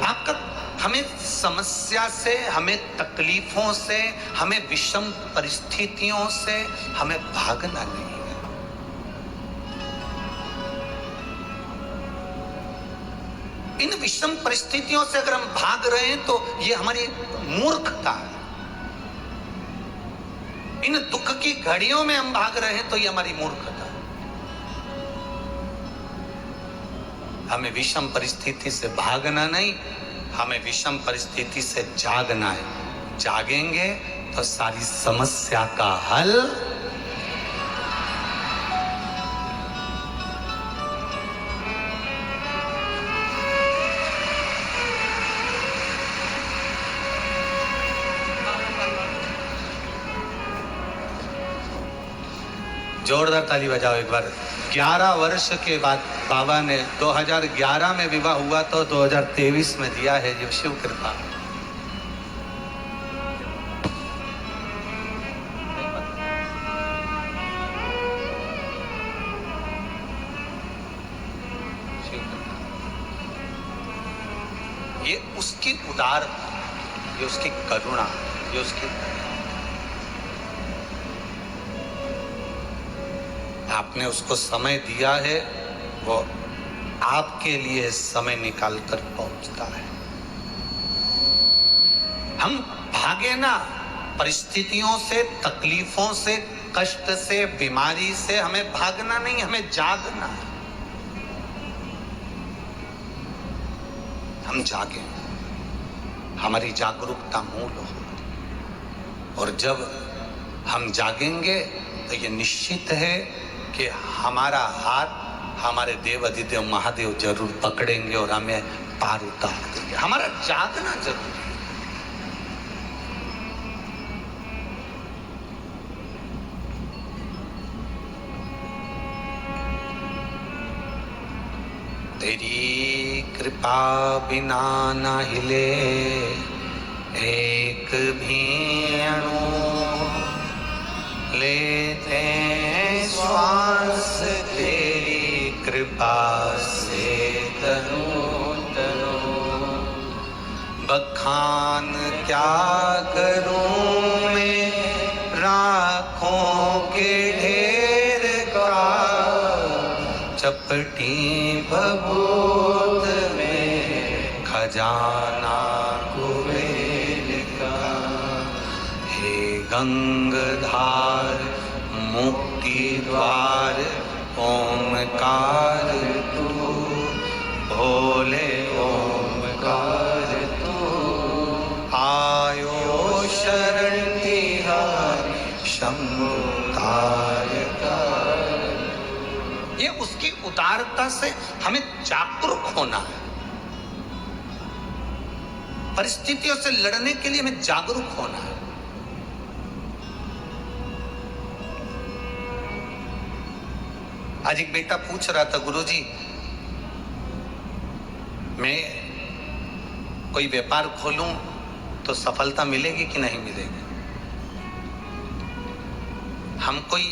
भागकर हमें समस्या से, हमें तकलीफों से, हमें विषम परिस्थितियों से हमें भागना नहीं है। इन विषम परिस्थितियों से अगर हम भाग रहे हैं तो ये हमारी मूर्खता है। इन दुख की घड़ियों में हम भाग रहे हैं तो ये हमारी मूर्खता है। हमें विषम परिस्थिति से भागना नहीं, हमें विषम परिस्थिति से जागना है। जागेंगे तो सारी समस्या का हल जोरदार ताली बजाओ एक बार। 11 वर्ष के बाद बाबा ने 2011 में विवाह हुआ तो 2023 में दिया है, ये शिव कृपा। ये उसकी उदारता, ये उसकी करुणा, ये उसकी, आपने उसको समय दिया है, वो आपके लिए समय निकाल कर पहुंचता है। हम भागे ना परिस्थितियों से, तकलीफों से, कष्ट से, बीमारी से, हमें भागना नहीं, हमें जागना है। हम जागे, हमारी जागरूकता मूल हो। और जब हम जागेंगे तो ये निश्चित है कि हमारा हाथ हमारे देव अधिदेव महादेव जरूर पकड़ेंगे और हमें पार उतार देंगे। हमारा जागना जरूरी है। तेरी कृपा बिना ना हिले एक भी अणु, लेते श्वास तेरी कृपा से तनु तनु। बखान क्या करूं मैं राखों के ढेर का, चपटी भभूत में खजाना कुबेर का। हे गंगाधार मुक्ति द्वार ओमकार तू, भोले ओमकार तू। आयो शरण तिहारी शंभु तारका। ये उसकी उदारता से हमें जागरूक होना है। परिस्थितियों से लड़ने के लिए हमें जागरूक होना है। आज एक बेटा पूछ रहा था, गुरुजी मैं कोई व्यापार खोलूं तो सफलता मिलेगी कि नहीं मिलेगी? हम कोई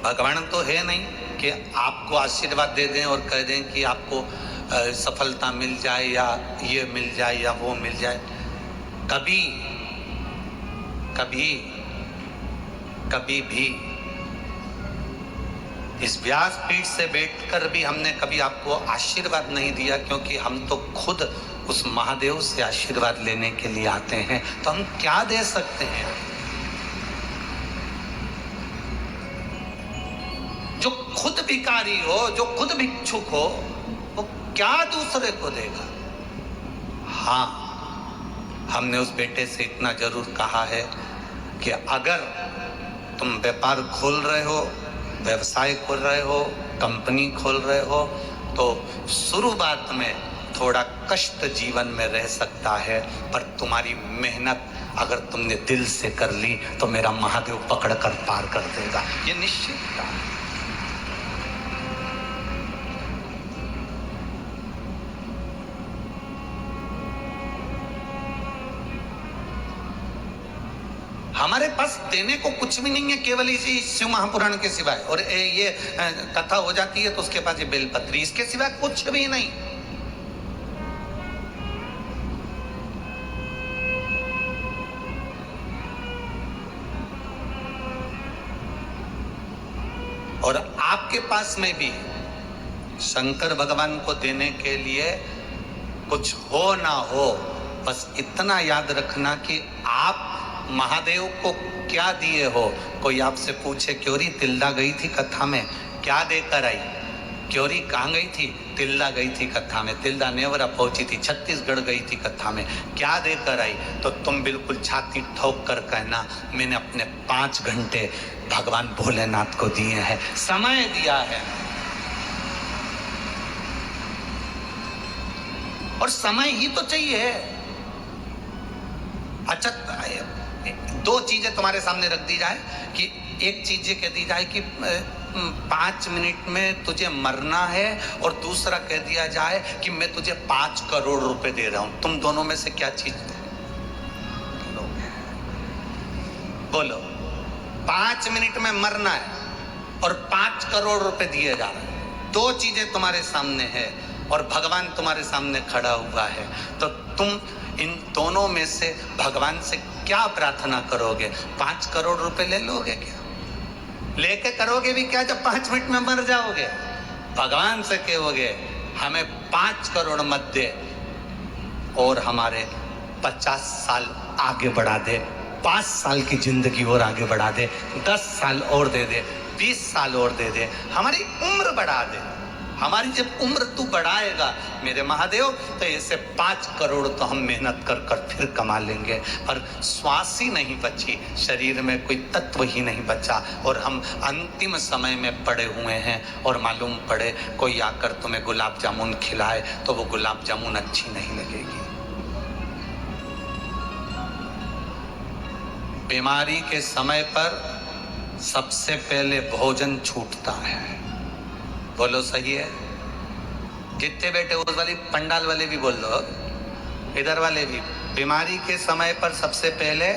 भगवान तो है नहीं कि आपको आशीर्वाद दे दें और कह दें कि आपको सफलता मिल जाए या ये मिल जाए या वो मिल जाए। कभी कभी कभी भी इस व्यासपीठ से बैठकर भी हमने कभी आपको आशीर्वाद नहीं दिया, क्योंकि हम तो खुद उस महादेव से आशीर्वाद लेने के लिए आते हैं। तो हम क्या दे सकते हैं? जो खुद भिखारी हो, जो खुद भिक्षुक हो, वो क्या दूसरे को देगा? हाँ, हमने उस बेटे से इतना जरूर कहा है कि अगर तुम व्यापार खोल रहे हो, व्यवसाय खोल रहे हो, कंपनी खोल रहे हो, तो शुरुआत में थोड़ा कष्ट जीवन में रह सकता है, पर तुम्हारी मेहनत अगर तुमने दिल से कर ली तो मेरा महादेव पकड़ कर पार कर देगा। ये निश्चित है। हमारे पास देने को कुछ भी नहीं है, केवल इसी शिव महापुराण के सिवाय। और ये कथा हो जाती है तो उसके पास ये बेलपत्री, इसके सिवाय कुछ भी नहीं। आपके पास में भी शंकर भगवान को देने के लिए कुछ हो ना हो, बस इतना याद रखना कि आप महादेव को क्या दिए हो। कोई आपसे पूछे क्योरी तिल्दा गई थी कथा में, क्या देकर आई? क्योरी कहाँ गई थी? तिल्दा गई थी कथा में, तिल्दा नेवरा पहुंची थी, छत्तीसगढ़ गई थी कथा में, क्या देकर आई? तो तुम बिल्कुल छाती ठोक कर कहना, मैंने अपने 5 घंटे भगवान भोलेनाथ को दिए हैं, समय दिया है। और समय ही तो चाहिए। अच्छा, 2 चीजें तुम्हारे सामने रख दी जाए कि एक चीज ये कह दी जाए कि 5 मिनट में तुझे मरना है, और दूसरा कह दिया जाए कि मैं तुझे 5 करोड़ रुपए दे रहा हूं। तुम दोनों में से क्या चीज बोलो? 5 मिनट में मरना है और 5 करोड़ रुपए दिए जा रहे हैं। 2 चीजें तुम्हारे सामने है और भगवान तुम्हारे सामने खड़ा हुआ है, तो तुम इन दोनों में से भगवान से क्या प्रार्थना करोगे? 5 करोड़ रुपए ले लोगे क्या? लेके करोगे भी क्या जब 5 मिनट में मर जाओगे? भगवान से कहोगे हमें 5 करोड़ मत दे और हमारे 50 साल आगे बढ़ा दे, 5 साल की जिंदगी और आगे बढ़ा दे, 10 साल और दे दे, 20 साल और दे दे, हमारी उम्र बढ़ा दे। हमारी जब उम्र तू बढ़ाएगा मेरे महादेव, तो ऐसे 5 करोड़ तो हम मेहनत कर कर फिर कमा लेंगे। पर श्वास ही नहीं बची, शरीर में कोई तत्व ही नहीं बचा, और हम अंतिम समय में पड़े हुए हैं। और मालूम पड़े कोई आकर तुम्हें गुलाब जामुन खिलाए तो वो गुलाब जामुन अच्छी नहीं लगेगी। बीमारी के समय पर सबसे पहले भोजन छूटता है। बोलो सही है? जितने बैठे उस वाली पंडाल वाले भी बोल दो, इधर वाले भी। बीमारी के समय पर सबसे पहले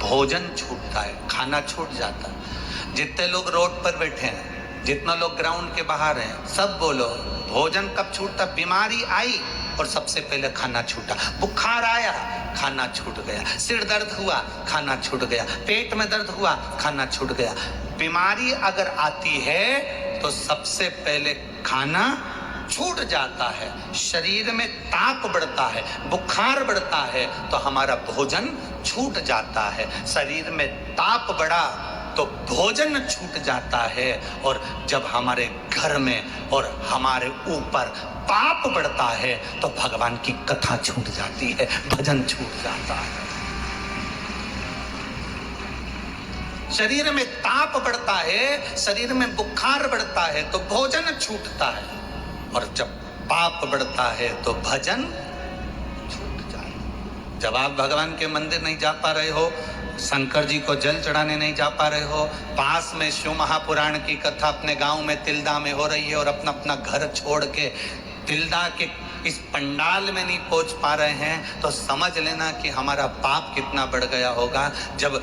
भोजन छूटता है, खाना छूट जाता है। जितने लोग रोड पर बैठे हैं, जितना लोग ग्राउंड के बाहर हैं, सब बोलो भोजन कब छूटता? बीमारी आई और सबसे पहले खाना छूटा। बुखार आया, खाना छूट गया। सिर दर्द हुआ, खाना छूट गया। पेट में दर्द हुआ, खाना छूट गया। बीमारी अगर आती है तो सबसे पहले खाना छूट जाता है। शरीर में ताप बढ़ता है, बुखार बढ़ता है, तो हमारा भोजन छूट जाता है। शरीर में ताप बढ़ा तो भोजन छूट जाता है। और जब हमारे घर में और हमारे ऊपर पाप बढ़ता है तो भगवान की कथा छूट जाती है, भजन छूट जाता है। शरीर में ताप बढ़ता है, शरीर में बुखार बढ़ता है तो भोजन छूटता है। और जब पाप बढ़ता है तो भजन छूट जाता है। जब आप भगवान के मंदिर नहीं जा पा रहे हो, शंकर जी को जल चढ़ाने नहीं जा पा रहे हो, पास में शिव महापुराण की कथा अपने गांव में तिल्दा में हो रही है, और अपना अपना घर छोड़ के तिल्दा के इस पंडाल में नहीं पहुंच पा रहे हैं, तो समझ लेना कि हमारा पाप कितना बढ़ गया होगा। जब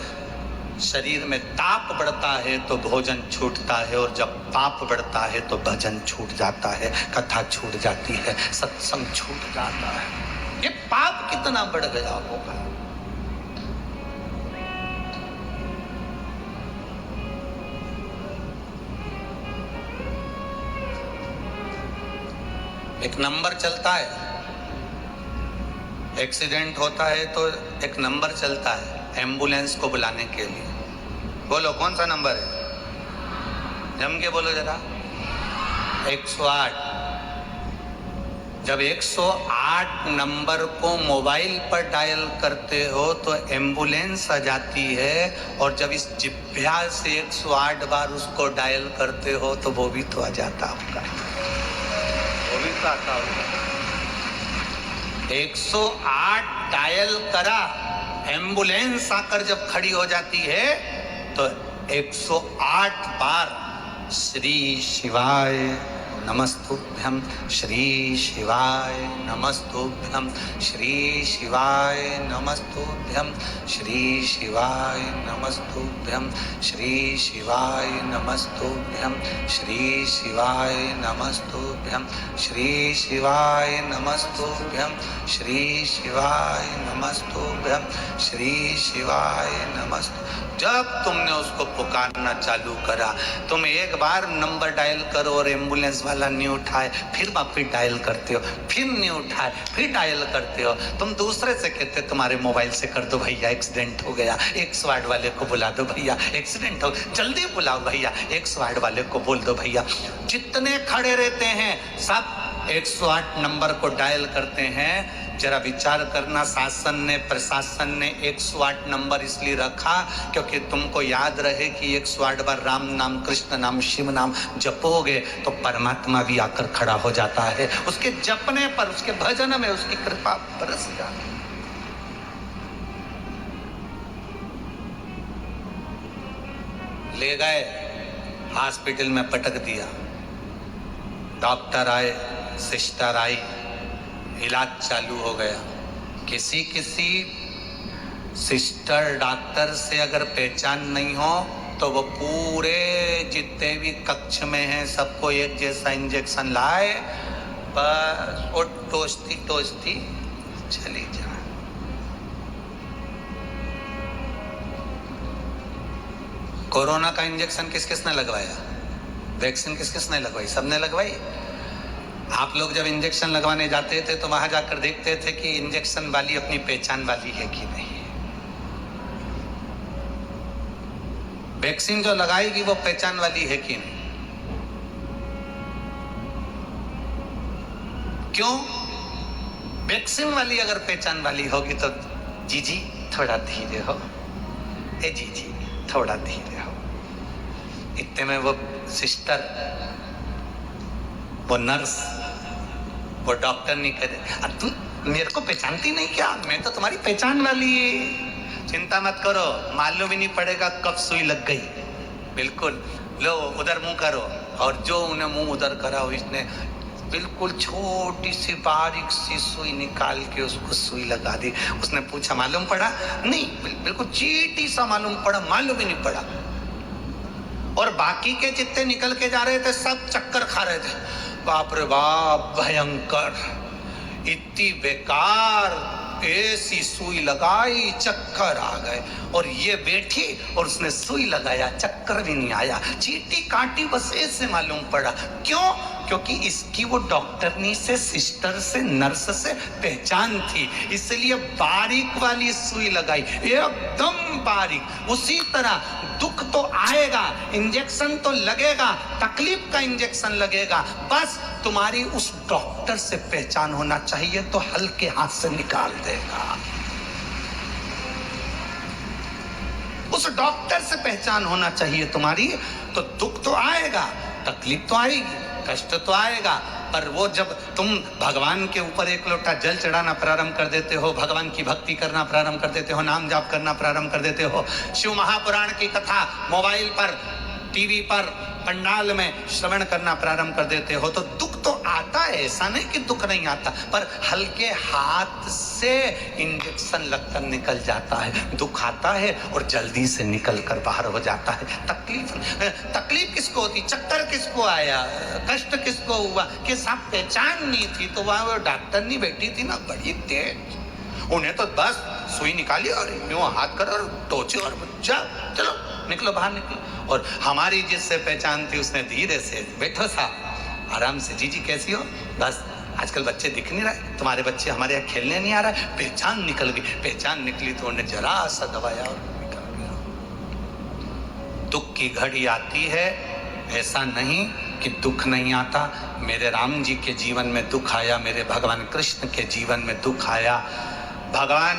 शरीर में ताप बढ़ता है तो भोजन छूटता है, और जब पाप बढ़ता है तो भजन छूट जाता है, कथा छूट जाती है, सत्संग छूट जाता है। ये पाप कितना बढ़ गया होगा। एक नंबर चलता है, एक्सीडेंट होता है तो एक नंबर चलता है एम्बुलेंस को बुलाने के लिए। बोलो कौन सा नंबर है? जम के बोलो जरा। 108। जब 108 नंबर को मोबाइल पर डायल करते हो तो एम्बुलेंस आ जाती है, और जब इस जिह्वा से 108 बार उसको डायल करते हो तो वो भी तो आ जाता होगा, वो भी तो आता होगा। 108 डायल करा, एम्बुलेंस आकर जब खड़ी हो जाती है तो 108 बार श्री शिवाय नमस्तुभ्यं श्री शिवाय नमस्तुभ्यं श्री शिवाय नमस्तुभ्यं श्री शिवाय नमस्तुभ्यं श्री शिवाय नमस्तुभ्यं श्री शिवाय नमस्तुभ्यं श्री शिवाय नमस्तुभ्यं श्री शिवाय नमस्तुभ्यं श्री शिवाय नमस्तु। जब तुमने उसको पुकारना चालू करा, तुम एक बार नंबर डायल करो और एम्बुलेंस वाला नहीं उठाए, फिर वापिस डायल करते हो, फिर नहीं उठाए, फिर डायल करते हो। तुम दूसरे से कहते तुम्हारे मोबाइल से कर दो भैया एक्सीडेंट हो गया, 108 वाले को बुला दो भैया एक्सीडेंट हो, जल्दी बुलाओ भैया 108 वाले को बोल दो भैया। जितने खड़े रहते हैं सब 108 नंबर को डायल करते हैं। जरा विचार करना, शासन ने प्रशासन ने 108 नंबर इसलिए रखा क्योंकि तुमको याद रहे कि 108 बार राम नाम कृष्ण नाम शिव नाम जपोगे तो परमात्मा भी आकर खड़ा हो जाता है। उसके जपने पर, उसके भजन में उसकी कृपा बरस जाती। ले गए हॉस्पिटल में, पटक दिया, डॉक्टर आए, सिस्टर आई, इलाज चालू हो गया। किसी किसी सिस्टर डॉक्टर से अगर पहचान नहीं हो तो वो पूरे जितने भी कक्ष में हैं सबको एक जैसा इंजेक्शन लाए, बस वो टोचती टोचती चली जाए। कोरोना का इंजेक्शन किस किसने लगवाया? वैक्सीन किस किसने लगवाई? सबने लगवाई। आप लोग जब इंजेक्शन लगवाने जाते थे तो वहां जाकर देखते थे कि इंजेक्शन वाली अपनी पहचान वाली है कि नहीं। वैक्सीन जो लगाएगी वो पहचान वाली है कि नहीं? क्यों? वैक्सीन वाली अगर पहचान वाली होगी तो जीजी थोड़ा धीरे हो, ए जीजी थोड़ा धीरे हो। इतने में वो सिस्टर, वो नर्स, वो डॉक्टर नहीं कहते तू मेरे को पहचानती नहीं क्या? मैं तो तुम्हारी पहचान वाली है, चिंता मत करो, मालूम भी नहीं पड़ेगा कब सुई लग गई। बिल्कुल, लो उधर मुंह करो। और जो उन्हें मुंह उधर करा, इसने बिल्कुल छोटी सी बारीक सी सुई निकाल के उसको सुई लगा दी। उसने पूछा मालूम पड़ा? नहीं, बिल्कुल चीटी सा मालूम पड़ा, मालूम ही नहीं पड़ा। और बाकी के जितने निकल के जा रहे थे सब चक्कर खा रहे थे। बाप रे बाप, भयंकर, इतनी बेकार, ऐसी सुई लगाई, चक्कर आ गए। और ये बैठी और उसने सुई लगाया, चक्कर भी नहीं आया, चीटी काटी बस ऐसे मालूम पड़ा। क्यों? क्योंकि इसकी वो डॉक्टरनी से, सिस्टर से, नर्स से पहचान थी, इसलिए बारीक वाली सुई लगाई, एकदम बारीक। उसी तरह दुख तो आएगा, इंजेक्शन तो लगेगा, तकलीफ का इंजेक्शन लगेगा, बस तुम्हारी उस डॉक्टर से पहचान होना चाहिए तो हल्के हाथ से निकाल देगा। उस डॉक्टर से पहचान होना चाहिए तुम्हारी, तो दुख तो आएगा, तकलीफ तो आएगी, कष्ट तो आएगा, पर वो जब तुम भगवान के ऊपर एक लोटा जल चढ़ाना प्रारंभ कर देते हो, भगवान की भक्ति करना प्रारंभ कर देते हो, नाम जाप करना प्रारंभ कर देते हो, शिव महापुराण की कथा मोबाइल पर, टीवी पर, पंडाल में श्रवण करना प्रारंभ कर देते हो, तो दुख तो आता है, ऐसा नहीं कि दुख नहीं आता, पर हल्के हाथ से इंजेक्शन लगकर निकल जाता है। दुख आता है और जल्दी से निकल कर बाहर हो जाता है। तकलीफ किसको होती? चक्कर किसको आया? कष्ट किसको हुआ? कि सब पहचान नहीं थी, तो वहां वो डॉक्टर नहीं बैठी थी ना, बड़ी तेज, उन्हें तो बस सुई निकाली और यूं हाथ कर और टोचे और चलो निकलो, बाहर निकलो। और हमारी जिससे पहचान थी उसने धीरे से, बैठो साहब आराम से, जीजी कैसी हो? बस आजकल बच्चे दिख नहीं रहे, तुम्हारे बच्चे हमारे यहाँ खेलने नहीं आ रहा है। पहचान निकल गई, पहचान निकली तो उन्हें जरा सा दबाया और निकल गया। दुख की घड़ी आती है, ऐसा नहीं कि दुख नहीं आता। मेरे राम जी के जीवन में दुख आया, मेरे भगवान कृष्ण के जीवन में दुख आया, भगवान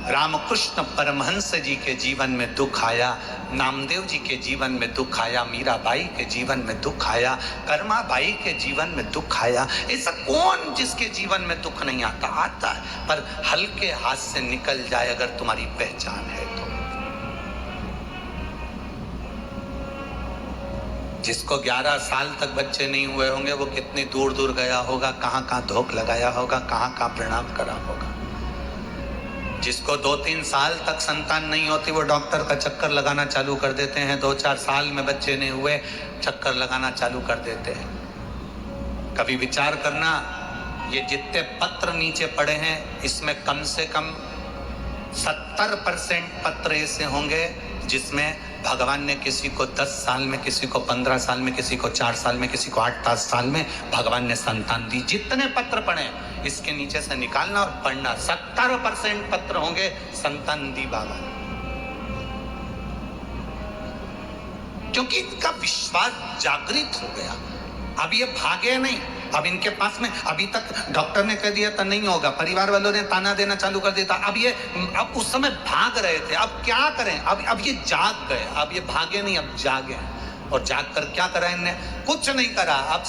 रामकृष्ण परमहंस जी के जीवन में दुख आया, नामदेव जी के जीवन में दुख आया, मीराबाई के जीवन में दुख आया, कर्माबाई के जीवन में दुख आया। ऐसा कौन जिसके जीवन में दुख नहीं आता? आता है, पर हल्के हाथ से निकल जाए अगर तुम्हारी पहचान है तो। जिसको 11 साल तक बच्चे नहीं हुए होंगे वो कितनी दूर दूर गया होगा, कहाँ कहाँ धोख लगाया होगा, कहाँ कहाँ प्रणाम करा होगा। जिसको 2-3 साल तक संतान नहीं होती वो डॉक्टर का चक्कर लगाना चालू कर देते हैं। 2-4 साल में बच्चे नहीं हुए, चक्कर लगाना चालू कर देते हैं। कभी विचार करना, ये जितने पत्र नीचे पड़े हैं इसमें कम से कम 70% पत्र ऐसे होंगे जिसमें भगवान ने किसी को 10 साल में, किसी को 15 साल में, किसी को 4 साल में, किसी को 8-10 साल में भगवान ने संतान दी। जितने पत्र पढ़े इसके नीचे से निकालना और पढ़ना, 70% पत्र होंगे संतान दी बाबा ने। क्योंकि इनका विश्वास जागृत हो गया। अब ये भागे नहीं। अब इनके पास में अभी तक डॉक्टर ने कह दिया था नहीं होगा, परिवार वालों ने ताना देना चालू कर दिया था। अब उस समय भाग रहे थे, अब क्या करें? अब ये जाग गए। अब ये भागे नहीं, अब जागे। और जाग कर क्या करा इनने? कुछ नहीं करा। अब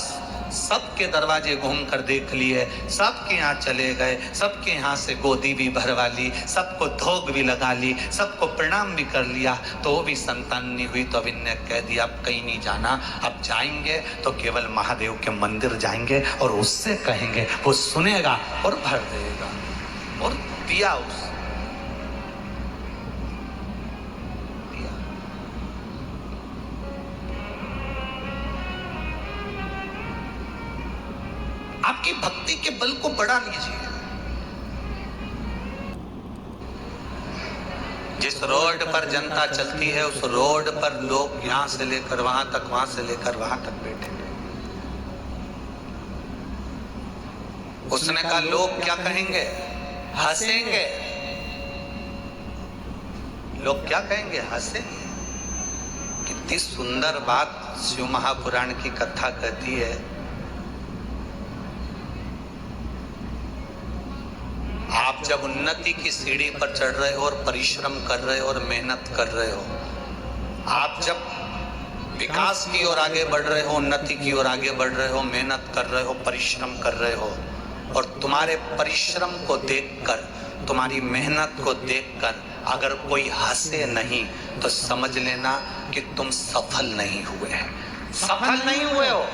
सबके दरवाजे घूम कर देख लिए, सबके यहाँ चले गए, सबके यहाँ से गोदी भी भरवा ली, सबको धोख भी लगा ली, सबको प्रणाम भी कर लिया, तो वो भी संतान नहीं हुई। तो अब इनने कह दिया अब कहीं नहीं जाना, अब जाएंगे तो केवल महादेव के मंदिर जाएंगे और उससे कहेंगे, वो सुनेगा और भर देगा। और दिया उस आपकी भक्ति के बल को बढ़ा लीजिए। जिस रोड पर जनता चलती है उस रोड पर लोग यहां से लेकर वहां तक, वहां से लेकर वहां तक बैठेंगे। उसने कहा लोग क्या कहेंगे? हंसेंगे। लोग क्या कहेंगे? हंसेंगे। कितनी सुंदर बात शिव महापुराण की कथा कहती है। आप जब उन्नति की सीढ़ी पर चढ़ रहे हो और परिश्रम कर रहे हो और मेहनत कर रहे हो, आप जब विकास की ओर आगे बढ़ रहे हो, उन्नति की ओर आगे बढ़ रहे हो, मेहनत कर रहे हो, परिश्रम कर रहे हो, और तुम्हारे परिश्रम को देखकर, तुम्हारी मेहनत को देखकर अगर कोई हंसे नहीं तो समझ लेना कि तुम सफल नहीं हुए। सफल नहीं हुए हो।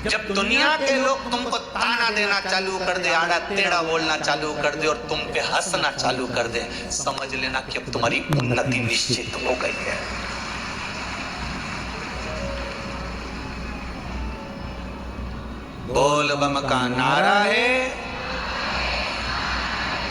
जब दुनिया के लोग तुमको ताना देना चालू कर दे, आड़ा टेढ़ा बोलना चालू कर दे और तुम पे हंसना चालू कर दे, समझ लेना कि अब तुम्हारी उन्नति निश्चित हो गई है। बोल बम का नारा है,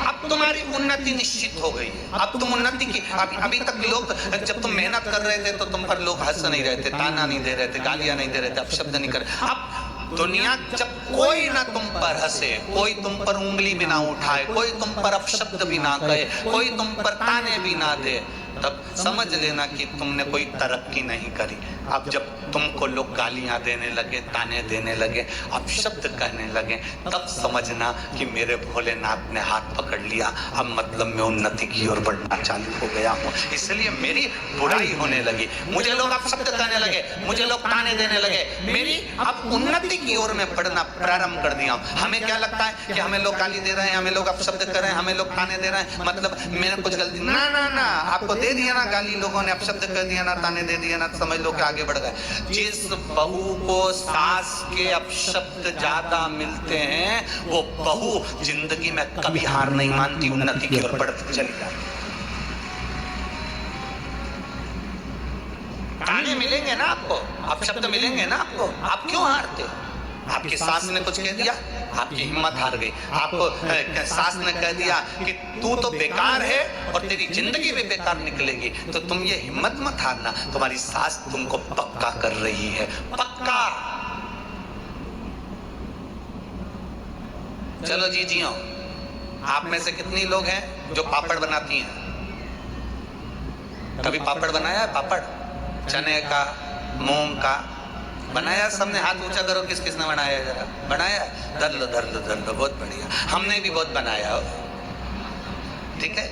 अब तुम्हारी उन्नति निश्चित हो गई है। अब तुम उन्नति की, अभी तक लोग, जब तुम मेहनत कर रहे थे तो तुम पर लोग हंस नहीं रहे थे, ताना नहीं दे रहे थे, गालियां नहीं दे रहे थे, अपशब्द नहीं कर। अब दुनिया जब कोई ना तुम पर हंसे, कोई तुम पर उंगली भी ना उठाए, कोई तुम पर अपशब्द भी ना कहे, कोई तुम पर ताने भी ना दे, तब समझ लेना कि तुमने कोई तरक्की नहीं करी। अब जब तुमको लोग गालियां देने लगे, ताने देने लगे, अपशब्द कहने लगे, तब समझना कि मेरे भोलेनाथ ने हाथ पकड़ लिया। अब मतलब मैं उन्नति की ओर बढ़ना चालू हो गया हूँ, इसलिए मेरी बुराई होने लगी, मुझे लोग अपशब्द कहने लगे, मुझे लोग ताने देने लगे, मेरी अब उन्नति की ओर में बढ़ना प्रारंभ कर दिया हूँ। हमें क्या लगता है कि हमें लोग गाली दे रहे हैं, हमें लोग अपशब्द कर रहे हैं, हमें लोग ताने दे रहे हैं, मतलब मैंने कुछ गलती? ना ना ना, आपको दे दिया ना गाली, लोगों ने अपशब्द कर दिया ना, ताने दे दिया ना, समझ लो कि आगे बढ़ गए। जिस बहू को सास के अपशब्द ज्यादा मिलते हैं वो बहू जिंदगी में कभी हार नहीं मानती, उन्नति की ओर बढ़ती चली जाती। ताने मिलेंगे ना आपको, अपशब्द मिलेंगे ना आपको, आप क्यों हारते? आपकी सास ने कुछ कह दिया, आपकी हिम्मत हार गई। आपको सास ने कह दिया कि तू तो बेकार है और तेरी जिंदगी भी बेकार निकलेगी, तो तुम ये हिम्मत मत हारना, तुम्हारी सास तुमको पक्का कर रही है, पक्का। चलो जी जियो। आप में से कितनी लोग हैं जो पापड़ बनाती हैं? कभी पापड़ बनाया है? पापड़ चने का, मूंग का बनाया? सबने हाथ ऊंचा करो, किस किसने बनाया? जरा बनाया? धर लो धर लो धर लो, बहुत बढ़िया। हमने भी बहुत बनाया हो, ठीक है।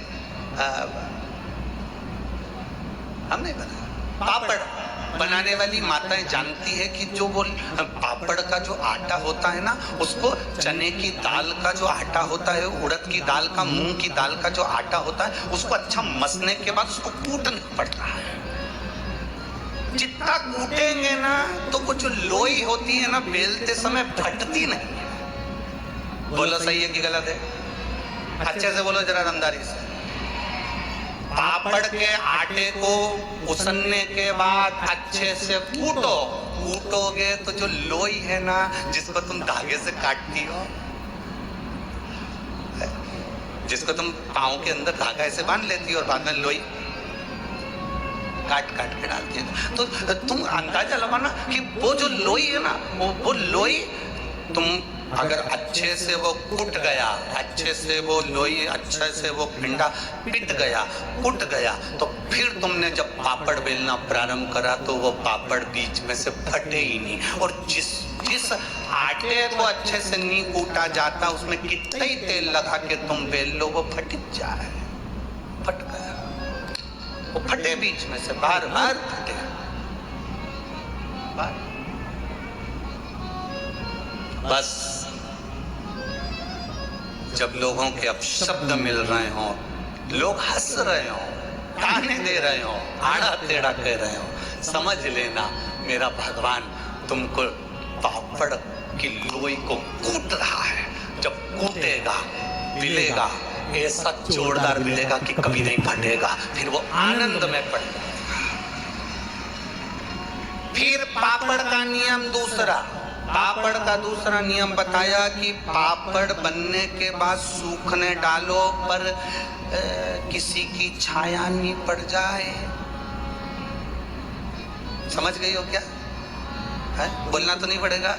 हमने बनाया। पापड़ बनाने वाली माताएं जानती है कि जो वो पापड़ का जो आटा होता है ना, उसको चने की दाल का जो आटा होता है, उड़द की दाल का, मूंग की दाल का जो आटा होता है, उसको अच्छा मसने के बाद उसको कूटना पड़ता है। जितना कूटेंगे ना तो वो जो लोई होती है ना बेलते समय फटती नहीं है। बोलो सही है कि गलत है? अच्छे से बोलो जरा दमदारी से। पापड़ के आटे को उसनने के बाद अच्छे से कूटो, कूटोगे तो जो लोई है ना जिसको तुम धागे से काटती हो, जिसको तुम पाँव के अंदर धागा ऐसे बांध लेती हो और बाद में लोई काट काट के डालती है, तो तुम अंदाजा लगाना कि वो जो लोई है ना वो लोई तुम अगर अच्छे से वो कुट गया, अच्छे से वो लोई, अच्छे से वो पिंडा पिट गया, कुट गया, तो फिर तुमने जब पापड़ बेलना प्रारंभ करा तो वो पापड़ बीच में से फटे ही नहीं। और जिस आटे को अच्छे से नहीं कूटा जाता उसमें कितना ही तेल लगा के तुम बेल लो वो फट जाए, फट गया, वो फटे बीच में से, बार बार फटे बार। बस जब लोगों के अपशब्द मिल रहे हो, लोग हंस रहे हो, ताने दे रहे हो, आड़ा टेढ़ा कह रहे हो, समझ लेना मेरा भगवान तुमको पापड़ की लोई को कूट रहा है। जब कूटेगा मिलेगा, ऐसा जोरदार मिलेगा कि कभी नहीं फटेगा, फिर वो आनंद में पड़ेगा। फिर पापड़ का नियम दूसरा, पापड़ का दूसरा नियम बताया कि पापड़ बनने के बाद सूखने डालो पर किसी की छाया नहीं पड़ जाए। समझ गई हो क्या है? बोलना तो नहीं पड़ेगा।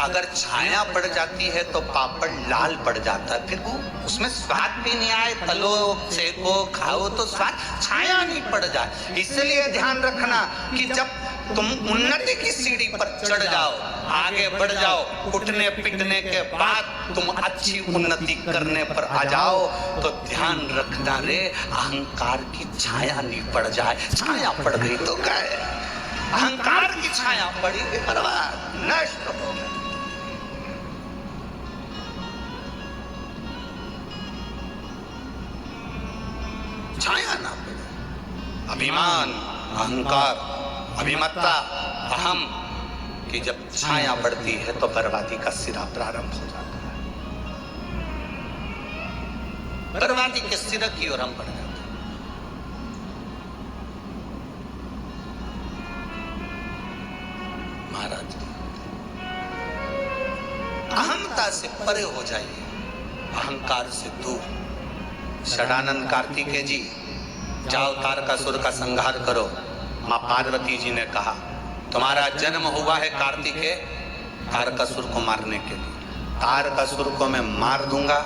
अगर छाया पड़ जाती है तो पापड़ लाल पड़ जाता है, फिर वो उसमें स्वाद भी नहीं आए, तलो सेको खाओ तो स्वाद, छाया नहीं पड़ जाए। इसलिए ध्यान रखना कि जब तुम उन्नति की सीढ़ी पर चढ़ जाओ, आगे बढ़ जाओ, उठने पिटने के बाद तुम अच्छी उन्नति करने पर आ जाओ, तो ध्यान रखना रे अहंकार की छाया नहीं पड़ जाए। छाया पड़ गई तो गए, अहंकार की छाया पड़ी बर्बाद, नष्ट हो गए। छाया ना पड़े, अभिमान, अहंकार, अभिमत्ता, अहम की जब छाया पड़ती है तो बर्बादी का सिरा प्रारंभ हो जाता है। बर्बादी के सिरे की ओर हम बढ़ जाते हैं। महाराज अहमता से परे हो जाइए, अहंकार से दूर। षडानंद कार्तिकेय जी जाओ तारकासुर का संहार करो। माँ पार्वती जी ने कहा तुम्हारा जन्म हुआ है कार्तिकेय तारकासुर को मारने के लिए। तारकासुर को मैं मार दूंगा,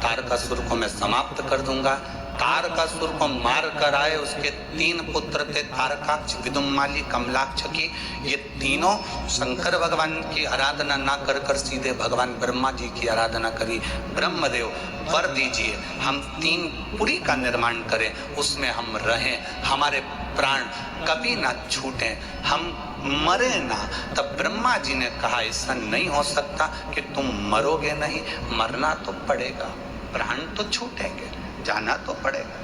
तारकासुर को मैं समाप्त कर दूंगा। तारकासुर को मार कर आए, उसके 3 पुत्र थे, तारकाक्ष, विदुम्माली, कमलाक्ष की। ये तीनों शंकर भगवान की आराधना ना कर कर सीधे भगवान ब्रह्मा जी की आराधना करी। ब्रह्मदेव वर दीजिए हम 3 पुरी का निर्माण करें, उसमें हम रहें, हमारे प्राण कभी ना छूटे, हम मरे ना। तब ब्रह्मा जी ने कहा ऐसा नहीं हो सकता कि तुम मरोगे नहीं, मरना तो पड़ेगा, प्राण तो छूटेंगे, जाना तो पड़ेगा।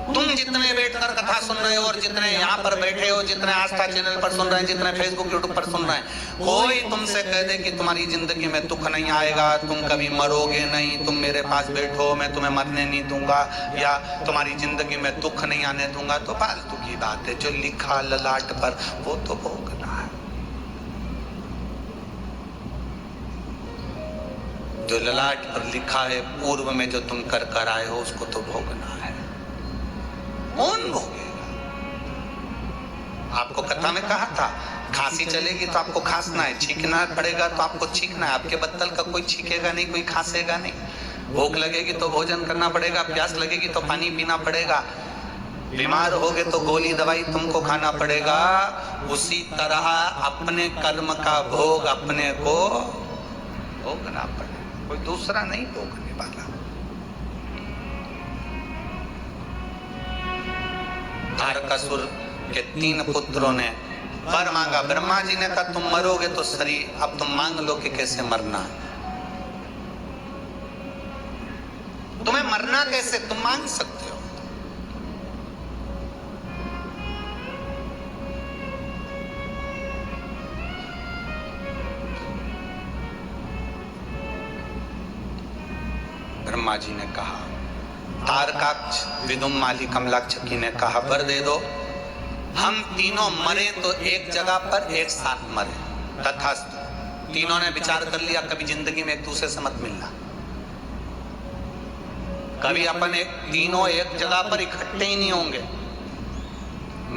तुम जितने बैठकर कथा सुन रहे हो और जितने यहाँ पर बैठे हो, जितने आस्था चैनल पर सुन रहे हैं, जितने फेसबुक यूट्यूब पर सुन रहे हैं, कोई तुमसे कह दे कि तुम्हारी जिंदगी में दुख नहीं आएगा, तुम कभी मरोगे नहीं, तुम मेरे पास बैठो मैं तुम्हें मरने नहीं दूंगा, या तुम्हारी जिंदगी में दुख नहीं आने दूंगा, तो फालतू की बात है। जो लिखा ललाट पर वो तो भोगना है। जो ललाट पर लिखा है पूर्व में जो तुम कर कर आए हो उसको तो भोगना है। कौन भोगेगा? आपको कथा में कहा था खांसी चलेगी तो आपको खांसना है, छींकना पड़ेगा तो आपको छींकना है। आपके बत्तल का कोई छींकेगा नहीं, कोई खांसेगा नहीं। भूख लगेगी तो भोजन करना पड़ेगा, प्यास लगेगी तो पानी पीना पड़ेगा, बीमार होगे तो गोली दवाई तुमको खाना पड़ेगा। उसी तरह अपने कर्म का भोग अपने को भोगना पड़ेगा, कोई दूसरा नहीं भोगने वाला। तारकासुर के 3 पुत्रों ने वर मांगा, ब्रह्मा जी ने कहा तुम मरोगे तो सही, अब तुम मांग लो कि कैसे मरना है। तुम्हें मरना कैसे तुम मांग सकते हो, ब्रह्मा जी ने कहा, तारकाक्ष, विदुम्माली, कमलाक्षकी ने कहा वर दे दो, हम तीनों मरे तो एक जगह पर एक साथ मरे। तथास्तु। तीनों ने विचार कर लिया कभी जिंदगी में एक दूसरे से मत मिलना, कभी अपन तीनों एक जगह पर इकट्ठे ही नहीं होंगे,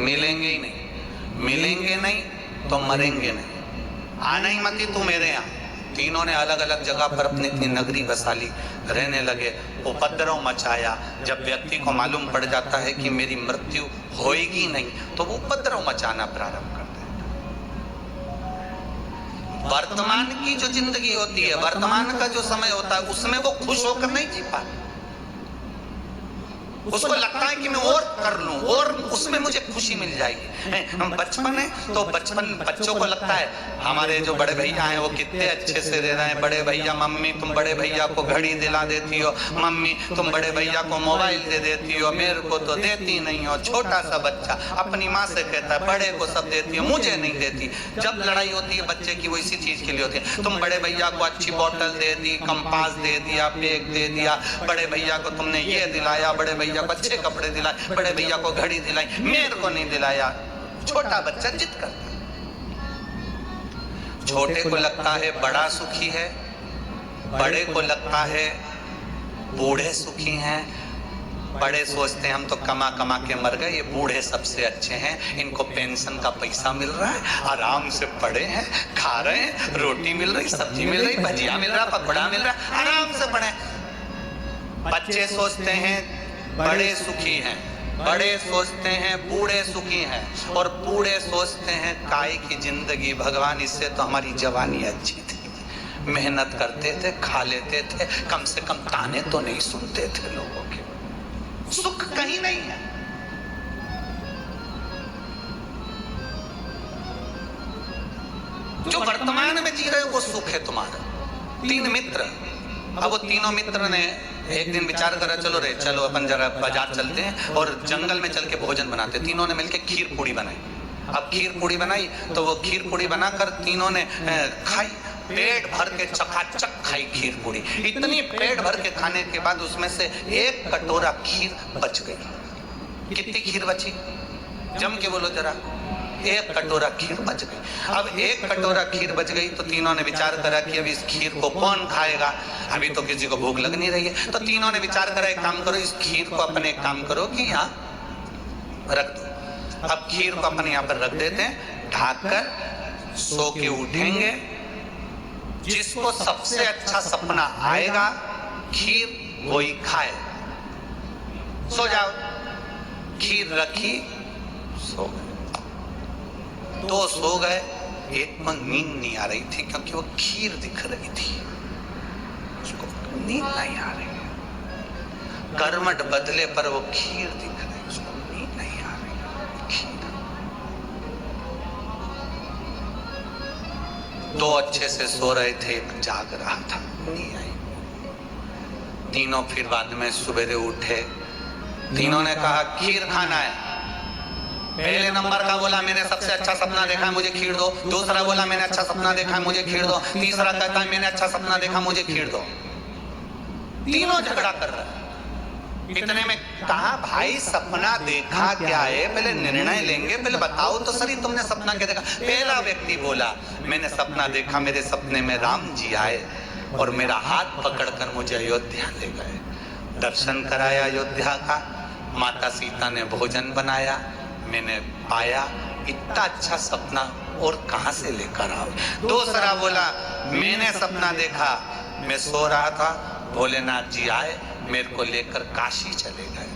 मिलेंगे ही नहीं, मिलेंगे नहीं तो मरेंगे नहीं, आना ही मत ही तू मेरे यहाँ। तीनों ने अलग अलग जगह पर अपनी अपनी नगरी बसा ली, रहने लगे, उपद्रव मचाया। जब व्यक्ति को मालूम पड़ जाता है कि मेरी मृत्यु होएगी नहीं तो वो उपद्रव मचाना प्रारंभ कर देता है। वर्तमान की जो जिंदगी होती है, वर्तमान का जो समय होता है, उसमें वो खुश होकर नहीं जी पाता, उसको लगता है कि मैं और कर लूं और उसमें मुझे खुशी मिल जाएगी। बचपन है तो बच्चों को लगता है हमारे जो बड़े भैया हैं वो कितने अच्छे से रह रहे हैं, बड़े भैया, मम्मी तुम बड़े भैया को घड़ी दिला देती हो, मम्मी तुम बड़े भैया को मोबाइल दे देती हो, मेरे को तो देती नहीं हो। छोटा सा बच्चा अपनी माँ से कहता है बड़े को सब देती हो, मुझे नहीं देती। जब लड़ाई होती है बच्चे की वो इसी चीज के लिए होती है, तुम बड़े भैया को अच्छी बोतल दे दी, कंपास दे दिया, बैग दे दिया, बड़े भैया को तुमने ये दिलाया, बड़े भैया को अच्छे कपड़े दिलाए, बड़े भैया को घड़ी दिलाई, मेरे को नहीं दिलाया। छोटा बच्चा जिद करता है। छोटे को लगता है बड़ा सुखी है, बड़े को लगता है बूढ़े सुखी हैं। बड़े सोचते हैं हम तो कमा कमा के मर गए, ये बूढ़े सबसे अच्छे हैं, इनको पेंशन का पैसा मिल रहा है, आराम से पड़े हैं, खा रहे हैं, रोटी मिल रही, सब्जी मिल रही, भजिया मिल रहा, पकौड़ा मिल रहा, आराम से पड़े। बच्चे सोचते हैं बड़े सुखी हैं, बड़े सोचते हैं बूढ़े सुखी हैं, और बूढ़े सोचते हैं काय की जिंदगी, भगवान इससे तो हमारी जवानी अच्छी थी, मेहनत करते थे, खा लेते थे, कम से कम ताने तो नहीं सुनते थे लोगों के। सुख कहीं नहीं है। जो वर्तमान में जी रहे हो वो सुख है तुम्हारा। तीन मित्र, अब वो तीनों मित्र ने एक दिन विचार करा, चलो रे चलो अपन जरा बाजार चलते हैं और जंगल में चल के भोजन बनाते। तीनों ने मिलके खीर पूड़ी बनाई। अब खीर पूड़ी बनाई तो वो खीर पूड़ी बनाकर तीनों ने खाई, पेट भर के चकाचक खाई खीर पूड़ी। इतनी पेट भर के खाने के बाद उसमें से एक कटोरा खीर बच गई। कितनी खीर बची? जम के बोलो जरा। एक कटोरा खीर बच गई। अब एक कटोरा खीर बच गई तो तीनों ने विचार करा कि अब इस खीर को कौन खाएगा, अभी तो किसी को भूख लग नहीं रही है। तो तीनों ने विचार करा एक काम करो, इस खीर को अपने एक काम करो कि यहाँ रख दो। अब खीर को अपने यहाँ पर रख देते हैं, ढाक कर सो के उठेंगे, जिसको सबसे अच्छा सपना आएगा खीर वही खाए। सो जाओ। खीर रखी, सो गए। दो सो गए, एक को नींद नहीं आ रही थी क्योंकि वो खीर दिख रही थी, उसको नींद नहीं आ रही है। कर्मठ बदले पर वो खीर दिख रही, उसको नींद नहीं आ रही। खीर दो अच्छे से सो रहे थे, एक जाग रहा था, नहीं आई। तीनों फिर बाद में सवेरे उठे, तीनों ने कहा खीर खाना है। पहले नंबर का बोला मैंने सबसे अच्छा सपना देखा, मुझे खीर दो। दूसरा बोला मैंने अच्छा सपना देखा, मुझे खीर दो। तीसरा कहता है मैंने अच्छा सपना देखा, मुझे खीर दो। तीनों झगड़ा कर रहे हैं। इतने में कहा भाई सपना देखा क्या है, पहले निर्णय लेंगे, पहले बताओ तो सही तुमने सपना क्या देखा। पहला व्यक्ति बोला मैंने सपना देखा, मेरे सपने में राम जी आए और मेरा हाथ पकड़कर मुझे अयोध्या ले गए, दर्शन कराया अयोध्या का, माता सीता ने भोजन बनाया, मैंने पाया इतना अच्छा सपना और कहां से लेकर आओ। दूसरा बोला मैंने सपना देखा, मैं सो रहा था, भोलेनाथ जी आए, मेरे को लेकर काशी चले गए,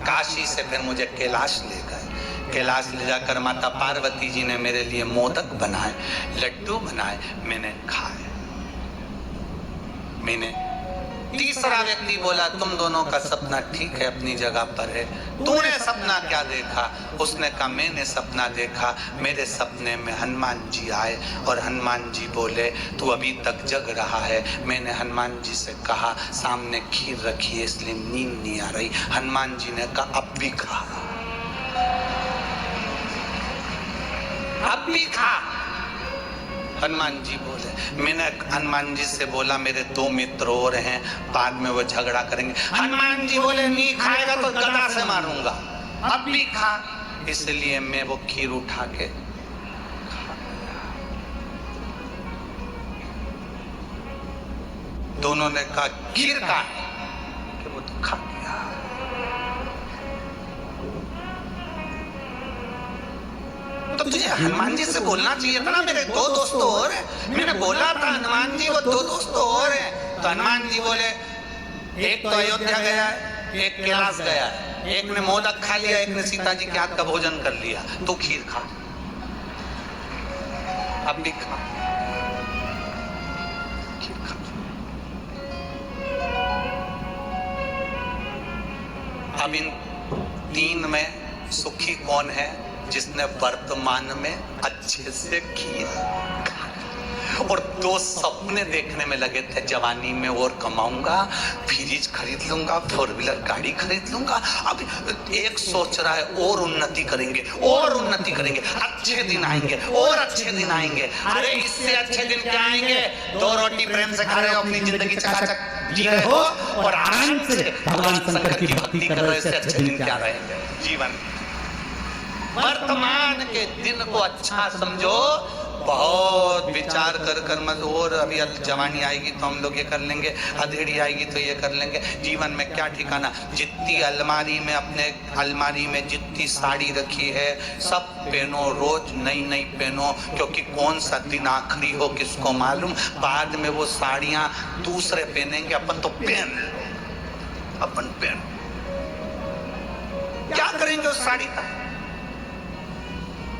काशी से फिर मुझे कैलाश ले गए, कैलाश ले जाकर माता पार्वती जी ने मेरे लिए मोदक बनाए, लड्डू बनाए, मैंने खाए। मैंने तीसरा व्यक्ति बोला तुम दोनों का सपना ठीक है, अपनी जगह पर है, तूने सपना क्या देखा? उसने कहा मैंने सपना देखा, मेरे सपने में हनुमान जी आए और हनुमान जी बोले तू अभी तक जग रहा है। मैंने हनुमान जी से कहा सामने खीर रखी है इसलिए नींद नहीं आ रही। हनुमान जी ने कहा अब भी खा, अब भी खा। हनुमान जी बोले। मैंने हनुमान जी से बोला मेरे 2 मित्र और हैं, बाद में वो झगड़ा करेंगे। हनुमान जी बोले नहीं खाएगा तो गदा से मारूंगा, अब भी खा। इसलिए मैं वो खीर उठा के दोनों ने कहा खीर का कि वो तो खा लिया। तो तुझे हनुमान जी से बोलना चाहिए था ना, मेरे 2 दोस्त और हैं। मैंने बोला था हनुमान जी वो 2 दोस्त और हैं। तो हनुमान जी बोले एक तो अयोध्या गया है, एक कैलाश गया है, एक ने मोदक खा लिया, एक ने सीता जी के हाथ का भोजन कर लिया। तो खीर खा, अब भी खा, खीर खा। अब इन 3 में सुखी कौन है? जिसने वर्तमान में अच्छे से खीर खा। और 2 सपने देखने में लगे थे, जवानी में और कमाऊंगा, फ्रिज खरीद लूंगा, 4 व्हीलर गाड़ी खरीद लूंगा। अब एक सोच रहा है और उन्नति करेंगे, और उन्नति करेंगे, अच्छे दिन आएंगे और अच्छे दिन आएंगे। अरे इससे अच्छे दिन क्या आएंगे? 2 रोटी प्रेम से खा रहे हो, अपनी जिंदगी चकाचक जी रहे हो और आनंद से भगवान शंकर की भक्ति कर रहे हो, इससे अच्छे दिन क्या रहेंगे जीवन? वर्तमान के दिन को अच्छा समझो, बहुत विचार कर कर मत। और अभी जवानी आएगी तो हम लोग ये कर लेंगे, अधेड़ी आएगी तो ये कर लेंगे। जीवन में क्या ठिकाना? जितनी अलमारी में, अपने अलमारी में जितनी साड़ी रखी है सब पहनो, रोज नई नई पहनो, क्योंकि कौन सा दिन आखिरी हो किसको मालूम। बाद में वो साड़ियां दूसरे पहनेंगे, अपन तो अपन पहन क्या करेंगे उस साड़ी का?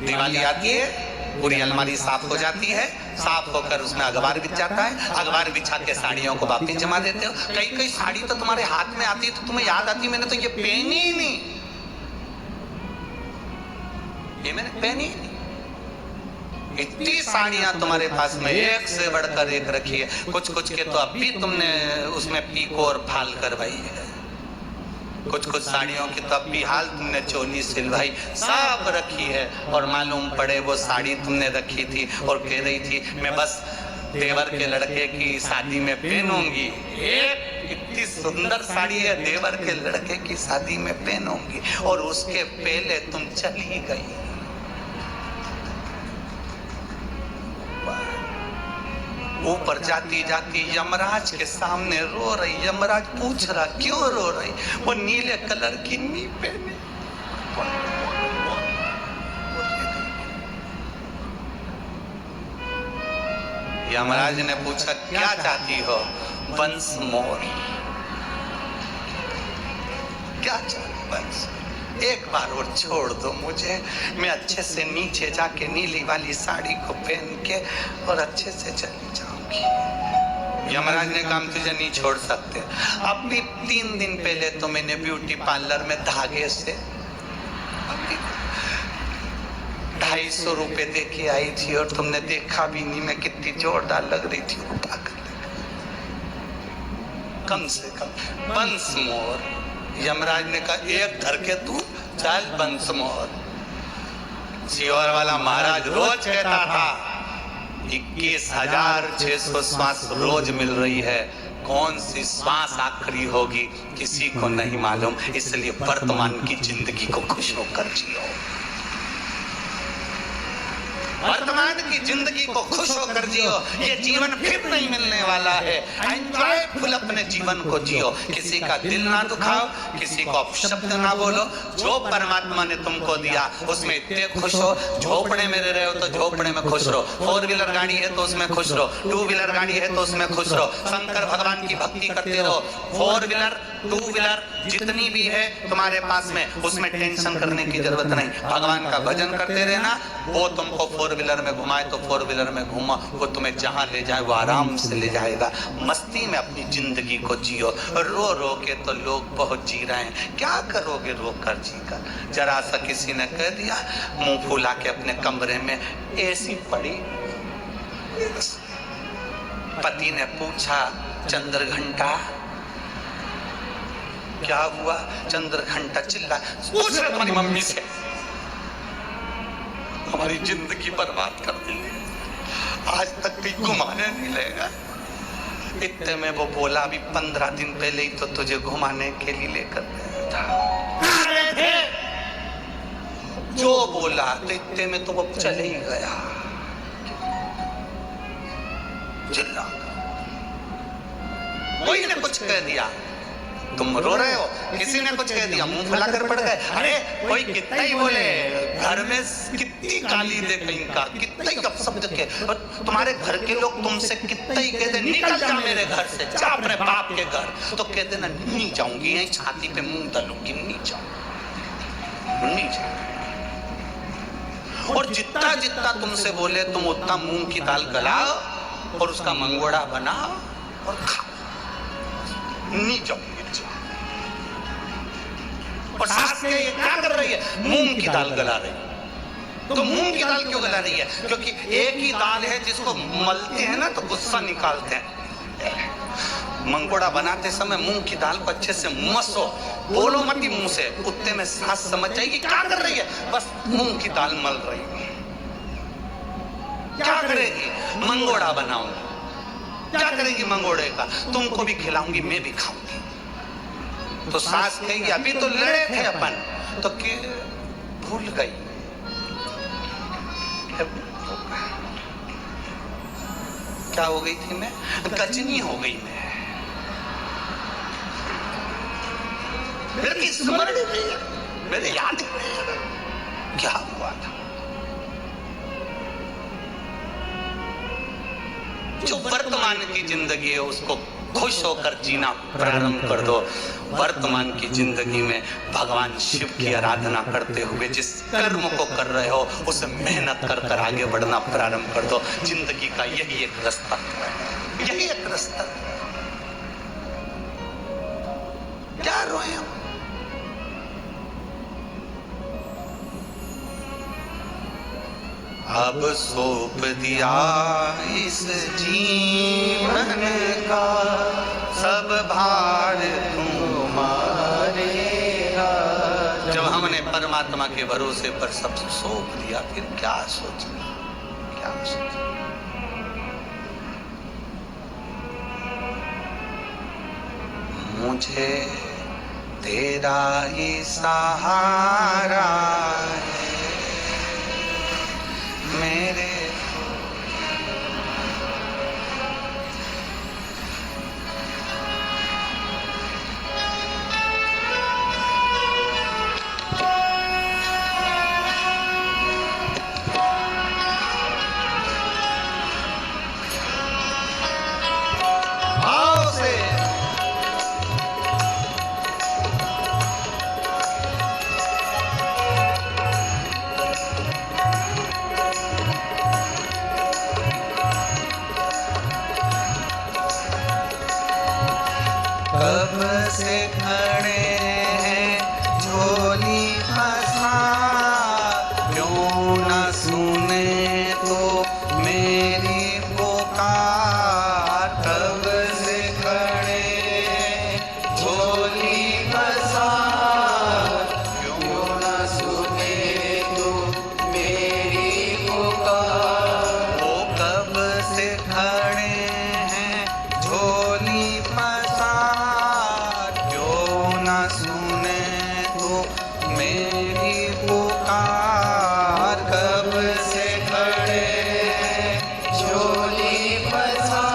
दिवाली आती है, पूरी अलमारी साफ हो जाती है, साफ होकर उसमें अखबार बिछ जाता है, अखबार बिछा के साड़ियों को वापस जमा देते हो। कई साड़ी तो तुम्हारे हाथ में आती है तो तुम्हें याद आती है मैंने तो ये पहनी ही नहीं, ये मैंने पहनी ही नहीं। इतनी साड़ियां तुम्हारे पास में एक से बढ़कर एक रखी है। कुछ के तो अभी तुमने उसमें पीको और फाल करवाई है, कुछ साड़ियों की तब भी हाल तुमने चोली सिलवाई, सब रखी है। और मालूम पड़े वो साड़ी तुमने रखी थी और कह रही थी मैं बस देवर के लड़के की शादी में पहनूंगी। एक इतनी सुंदर साड़ी है, देवर के लड़के की शादी में पहनूंगी, और उसके पहले तुम चली गई। ऊपर जाती जाती यमराज के सामने रो रही। यमराज पूछ रहा क्यों रो रही? वो नीले कलर की नी पहने। यमराज ने पूछा क्या चाहती हो? Once more. क्या चाहती? वंस, एक बार और छोड़ दो मुझे, मैं अच्छे से नीचे जाके नीली वाली साड़ी को पहन के और अच्छे से चली जाऊंगी। यमराज ने कहा तुझे नहीं छोड़ सकते। अभी 3 दिन पहले तो मैंने ब्यूटी पार्लर में धागे से 250 रुपए दे के आई थी और तुमने देखा भी नहीं मैं कितनी जोरदार लग रही थी। उठा कर कम से कम वंस मोर। यमराज ने कहा एक धर के तू चल वंस मोर। सीहोर वाला महाराज रोज कहता था 21,600 श्वास रोज मिल रही है, कौन सी श्वास आखिरी होगी किसी को नहीं मालूम। इसलिए वर्तमान की जिंदगी को खुश होकर जियो, वर्तमान की जिंदगी को खुश होकर जियो। ये जीवन फिर नहीं मिलने वाला है। एंजॉयफुल अपने जीवन को जियो, किसी का दिल ना दुखाओ, किसी को अपशब्द ना बोलो। जो परमात्मा ने तुमको दिया उसमें इतने खुश हो। झोपड़े में रह रहे हो तो झोपड़े में खुश रहो, 4 व्हीलर गाड़ी है तो उसमें खुश रहो, 2 व्हीलर गाड़ी है तो उसमें खुश रहो। शंकर भगवान की भक्ति करते रहो। 4 व्हीलर 2 व्हीलर जितनी भी है तुम्हारे पास में, उसमें टेंशन करने की जरूरत नहीं। भगवान का भजन करते रहना। वो तुमको 4 व्हीलर में घुमाए तो 4 व्हीलर में घुमा, वो तुम्हें जहां ले जाए वो आराम से ले जाएगा। मस्ती में अपनी जिंदगी को जियो। रो रो के तो लोग बहुत जी रहे हैं, क्या करोगे रो कर जी कर? जरा सा किसी ने कह दिया, मुंह फुला के अपने कमरे में एसी पड़ी। पति ने पूछा चंद्र घंटा क्या हुआ? चंद्र घंटा चिल्ला, पूछ रहे तुम्हारी मम्मी से, हमारी जिंदगी बर्बाद कर दी। आज तक भी घुमाने नहीं ले गया। इतने में वो बोला अभी 15 दिन पहले ही तो तुझे घुमाने के लिए लेकर गया था। जो बोला तो इतने में तो वो चले ही गया। चिल्ला, कोई ने कुछ कह दिया, तुम रो रहे हो, किसी ने कुछ कह दिया, मुंह फुलाकर पड़ गए। अरे कोई कितना ही बोले, घर में कितनी गाली दे कहीं का, कितना ही अपशब्द के, तुम्हारे घर के लोग तुमसे कितना ही कहते निकल जा मेरे घर से, जा अपने बाप के घर, तो कहते ना नहीं जाऊंगी, यहीं छाती पे मुंह डालूंगी, नहीं जाऊंगी, नहीं जाऊंगी। और जितना जितना तुमसे बोले तुम उतना मूंग की दाल गलाओ और उसका मंगोड़ा बनाओ और खाओ, नहीं जाऊंगी। और सास के ये क्या कर रही है, मूंग की दाल गला रही है। तो मूंग की दाल क्यों गला रही है? क्योंकि एक ही दाल है जिसको मलते हैं ना तो गुस्सा निकालते हैं। मंगोड़ा बनाते समय मूंग की दाल को अच्छे से मसो, बोलो मत ही मुंह से, उतने में सास समझ जाएगी क्या कर रही है, बस मूंग की दाल मल रही है। क्या करेगी, मंगोड़ा बनाऊंगी। क्या करेगी मंगोड़े का, तुमको भी खिलाऊंगी, मैं भी खाऊंगी। तो सास कहेगी अभी तो लड़े थे अपन, तो भूल गई, क्या हो गई थी मैं, गजनी हो गई मैं, मेरे स्मरण नहीं है, मेरे याद नहीं क्या हुआ था। जो वर्तमान की जिंदगी है उसको खुश होकर जीना प्रारंभ कर दो। वर्तमान की जिंदगी में भगवान शिव की आराधना करते हुए जिस कर्म को कर रहे हो उसे मेहनत कर कर आगे बढ़ना प्रारंभ कर दो। जिंदगी का यही एक रास्ता है, यही एक रास्ता। क्या रोए हम? अब सौंप दिया इस जीवन का सब भार तुम्हारे। जब हमने परमात्मा के भरोसे पर सब सौंप दिया फिर क्या सोचना, क्या सोचना। मुझे तेरा ही सहारा है मेरे, भाव से कब से खड़े हैं झोली फंसा, क्यों न सुने तो मेरी पुकार। कब से खड़े झोली फंसा, क्यों न सुने तो मेरी पुकार। वो कब से खड़े हैं झोली फंसा, सुने तो मेरी पुकार। कब से खड़े झोली फंसा,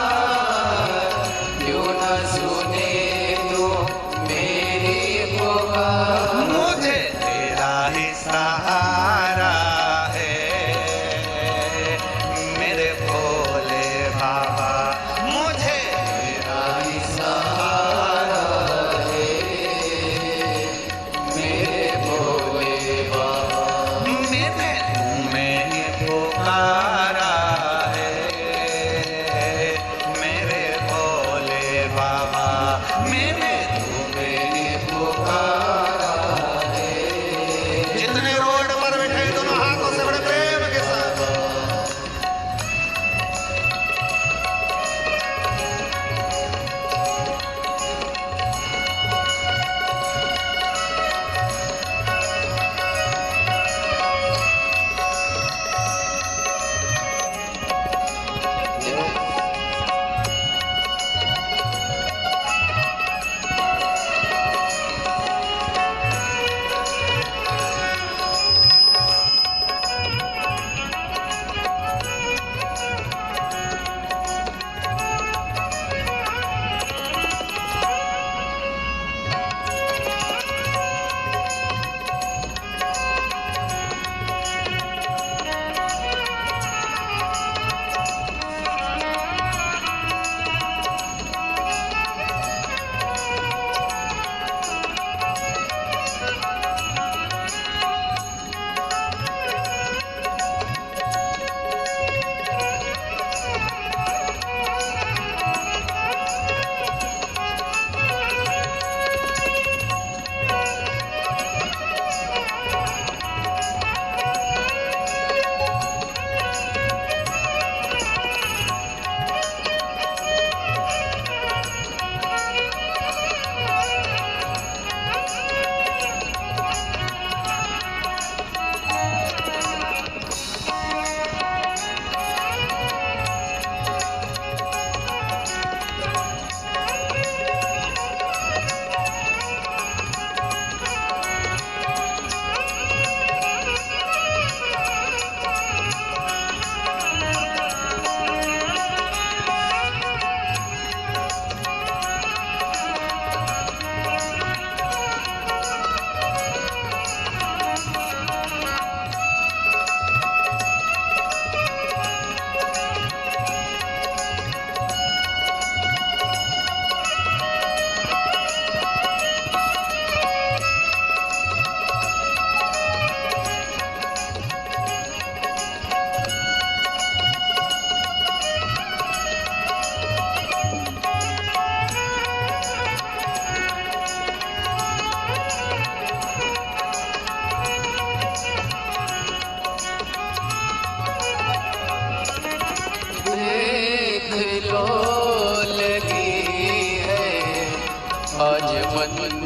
क्यों न सुने तो मेरी पुकार। मुझे तेरा ही सहारा है मेरे भोले बाबा, मुझे तेरा ही सहारा पुकारा है मेरे भोले बाबा, मैंने तुम्हें पुकारा है। जितने रोड पर बैठे दोनों हाथों से बड़े प्रेम के साथ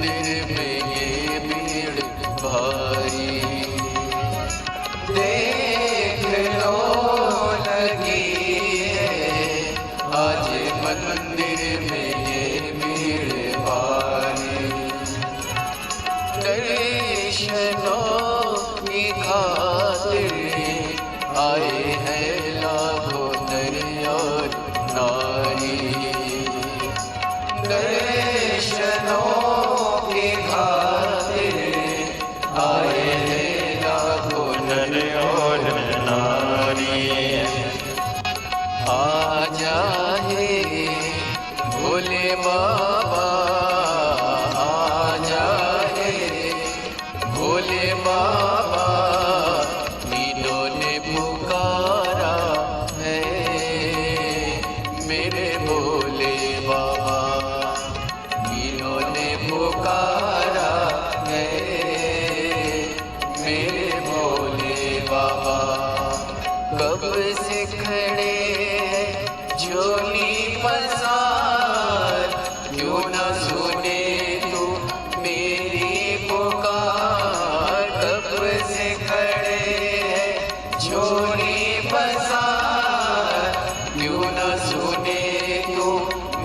मंदिर में ये भीड़ भारी, देख लो लगी है आज मंदिर में ये भीड़ भारी। दर्शनों की खातिर आए हैं लाखों नर और नारी, दर्शनों की खातिर आए हैं लाखों नर और नारी। आ जाए भोले बाबा, आ जाए भोले बाबा, इन्होंने पुकारा है मेरे भोले बाबा, इन्होंने पुकारा है मेरे भोले बाबा। कब से खड़े हैं झोली पसार, क्यों न सुने तू मेरी पुकार। कब से खड़े हैं झोली पसार, क्यों न सुने तू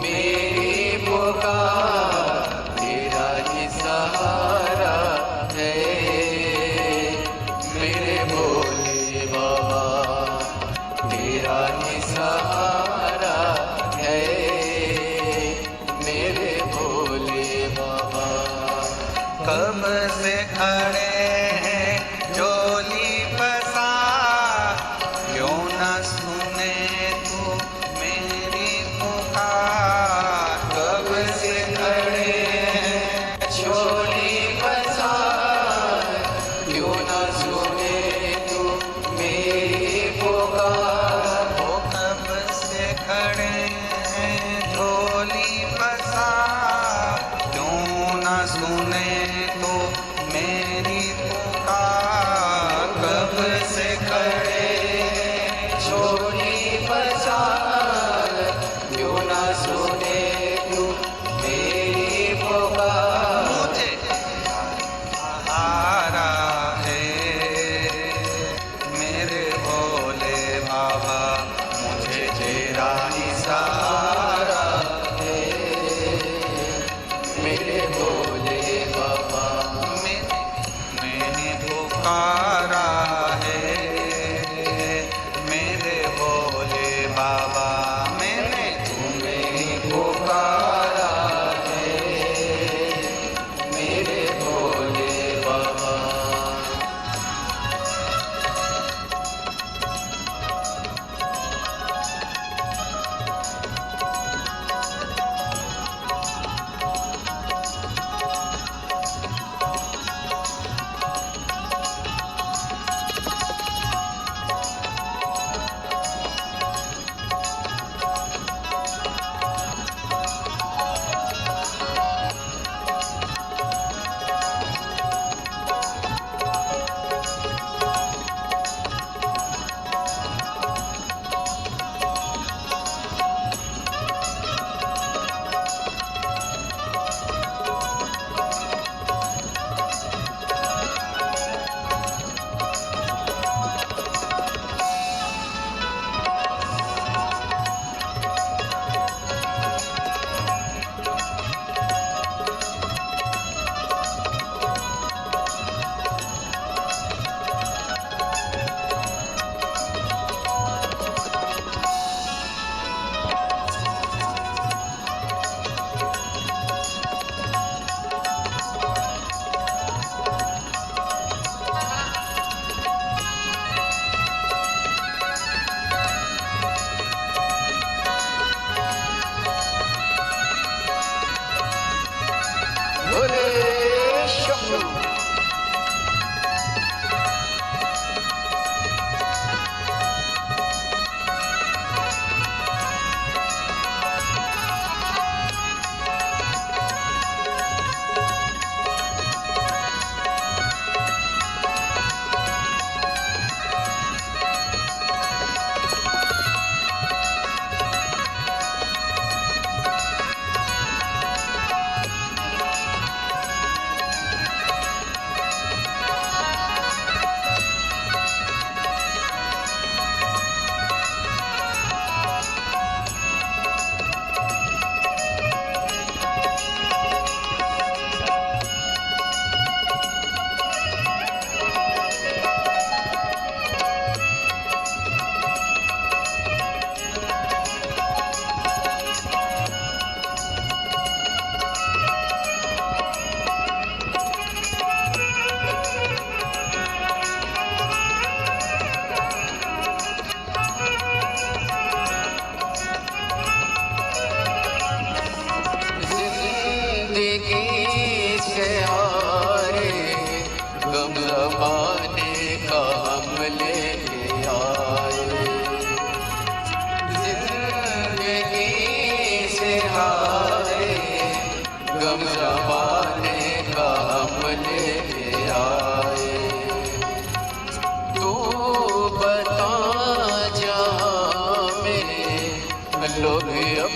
मेरी पुकार। तेरा ही सहारा है मेरे भोले बाबा, तेरा ही सहारा है मेरे भोले बाबा। कब से खड़े हैं झोली पसार, क्यों न सुने तू मेरी पुकार। कब से खड़े हैं झोली पसार, क्यों न सुने तू मेरी पुकार। वो कब से खड़े हैं झोली पसार, क्यों न सुने तू मेरी पुकार। कब से खड़े हैं झोली पसार, क्यों न सुने तू मेरी पुकार। मुझे सहारा है मेरे भोले बाबा, मुझे तेरा ही सहारा है मेरे भोले बाबा। मैंने पुकारा है मेरे भोले बाबा, मैंने तुम्हें पुकारा है मेरे भोले बाबा।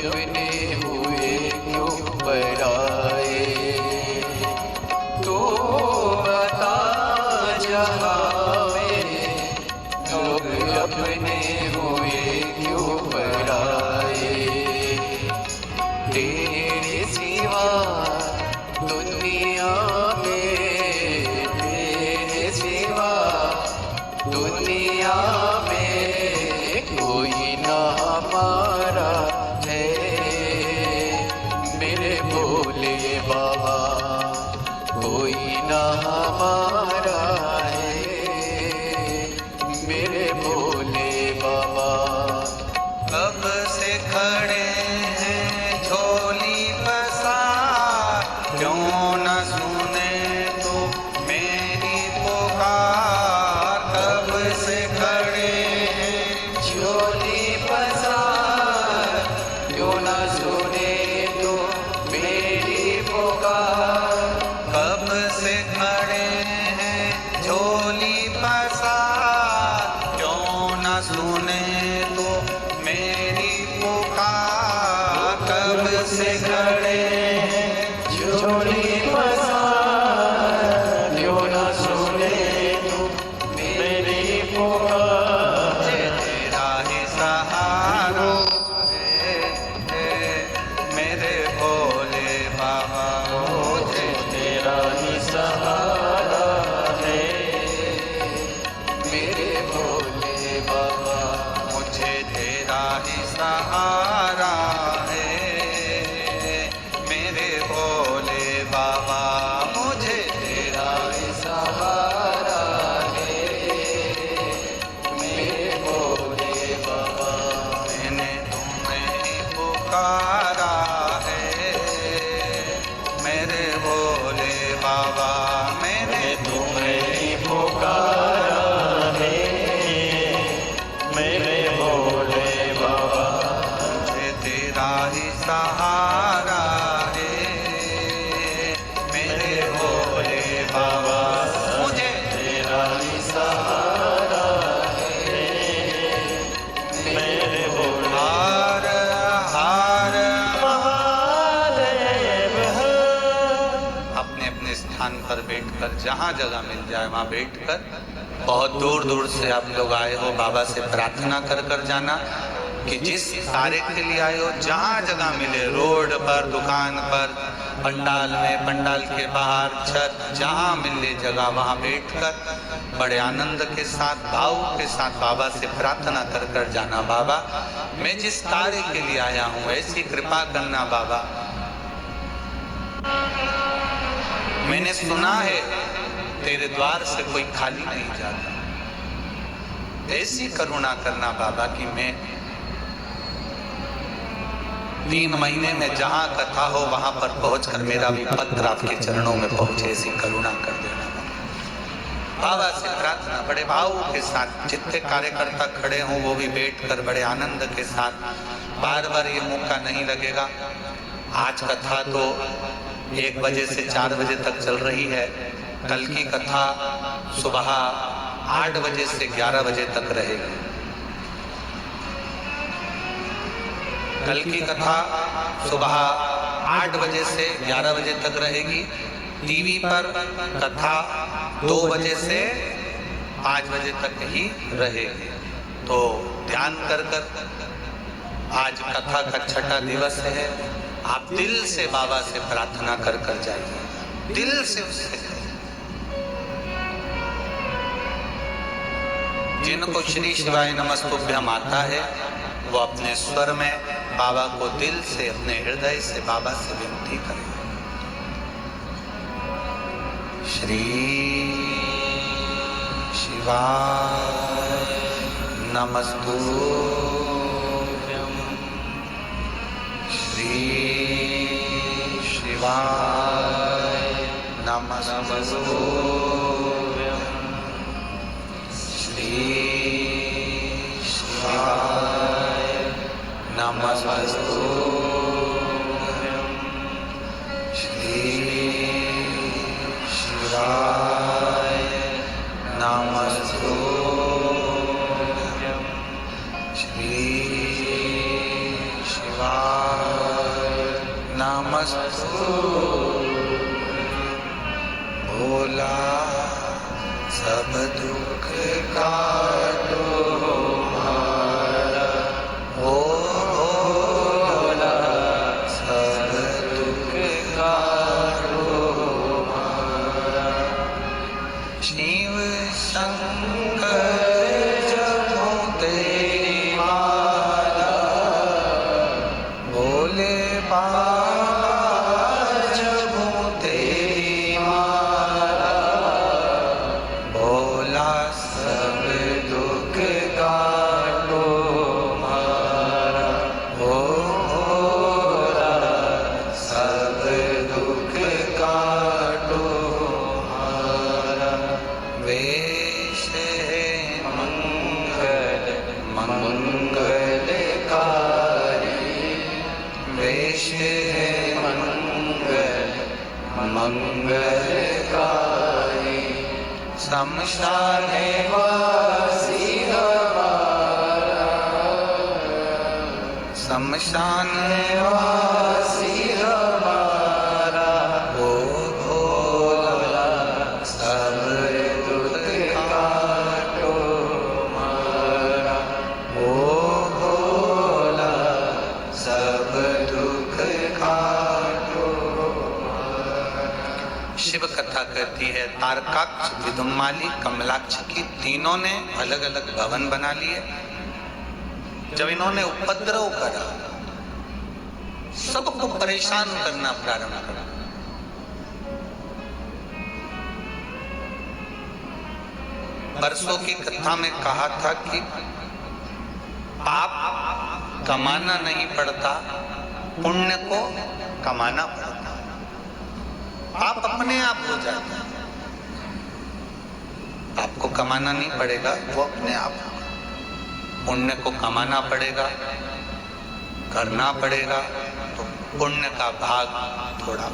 अपने हुए क्यों पराए। तो बता जहाँ मेरे लोग अपने हुए क्यों पराए। तेरे सिवा दुनिया में, तेरे सिवा दुनिया में कोई ना हमारा है। मेरे भोले बाबा कोई ना हमारा है। मेरे भोले बाबा कब से खड़े हैं झोली पसार, क्यों न सुने तो मेरी पुकार। कब से खड़े हैं झोली पसार, क्यों ना सुने तो मेरी पुकार। कब से खड़े हैं झोली पसार, क्यों न सुने तो मेरी पुकार। कब से खड़े हैं झोली पसार, क्यों ना सुने तो मेरी पुकार। मुझे तेरा ही सहारा है मेरे भोले बाबा। मुझे तेरा ही सहारा है मेरे भोले बाबा। मुझे तेरा ही सहारा है मेरे भोले बाबा। मुझे तेरा ही सहारा है मेरे भोले बाबा। मैंने तुम्हें ही पुकारा है मेरे भोले बाबा। मैंने तुम्हें ही पुकारा है मेरे भोले बाबा। मुझे तेरा ही सहारा है मेरे भोले बाबा। मुझे तेरा ही सहारा है मेरे भोले। हार हार महादेव अपने अपने स्थान पर बैठकर, जहाँ जगह मिल जाए वहाँ बैठकर, बहुत दूर दूर से आप लोग आए हो, बाबा से प्रार्थना कर कर जाना कि जिस कार्य के लिए आए हो, जहाँ जगह मिले, रोड पर, दुकान पर, पंडाल में, पंडाल के बाहर, छत, जहाँ मिले जगह वहाँ बैठकर बड़े आनंद के साथ, भाव के साथ बाबा से प्रार्थना कर कर जाना। बाबा, मैं जिस कार्य के लिए आया हूँ ऐसी कृपा करना बाबा। मैंने सुना है तेरे द्वार से कोई खाली नहीं जाता। ऐसी करुणा करना बाबा कि मैं 3 महीने में जहाँ कथा हो वहां पर पहुंचकर मेरा भी पत्र आपके चरणों में पहुंचे, ऐसी करुणा कर देना बाबा से प्रार्थना। बड़े भाव के साथ जितने कार्यकर्ता खड़े हों वो भी बैठकर बड़े आनंद के साथ। बार बार ये मौका नहीं लगेगा। आज कथा तो 1 बजे से 4 बजे तक चल रही है। कल की कथा सुबह 8 बजे से 11 बजे तक रहेगी। कल की कथा सुबह 8 बजे से 11 बजे तक रहेगी। टीवी पर कथा 2 बजे से 5 बजे तक ही रहेगी। तो ध्यान कर कर, आज कथा का 6ठा दिवस है। आप दिल से बाबा से प्रार्थना कर कर जाइए, दिल से उससे। जिनको श्री शिवाय नमस्तुभ्यम आता है वो अपने स्वर में बाबा को दिल से, अपने हृदय से बाबा से विनती करें। श्री शिवाय नमस्तुभ्यम। श्री शिवाय नमस्तुभ्यम। श्री शिवाय नमस्तुभ्यम। श्री शिवाय नमस्तुभ्यम। श्री शिवाय नमस्तु भोला सब दुख काटो हमारा, ओ भोला सब दुख काटो हमारा। शिव शंकर जपो तेरी माला, भोले बाबा जपो तेरी माला, भोला सब दुख काटो हमारा, ओ भोला सब दुख काटो हमारा। वेश है मंगल मंगलकारी, वेश है मंगल मंगलकारी, शमशान वासी हमारा, शमशान वासी हमारा, ओ भोला सब दुख काटो हमारा, ओ भोला सब दुख काटो हमारा। शिव कथा कहती है तारकाक्ष, विदुमाली, कमलाक्ष की तीनों ने अलग अलग भवन बना लिए। जब इन्होंने उपद्रव करा, सबको परेशान करना प्रारंभ करा, बरसों की कथा में कहा था कि पाप कमाना नहीं पड़ता, पुण्य को कमाना पड़ता। पाप अपने आप हो जाता है, आपको कमाना नहीं पड़ेगा, वो अपने आप। पुण्य को कमाना पड़ेगा, करना पड़ेगा, तो पुण्य का भाग थोड़ा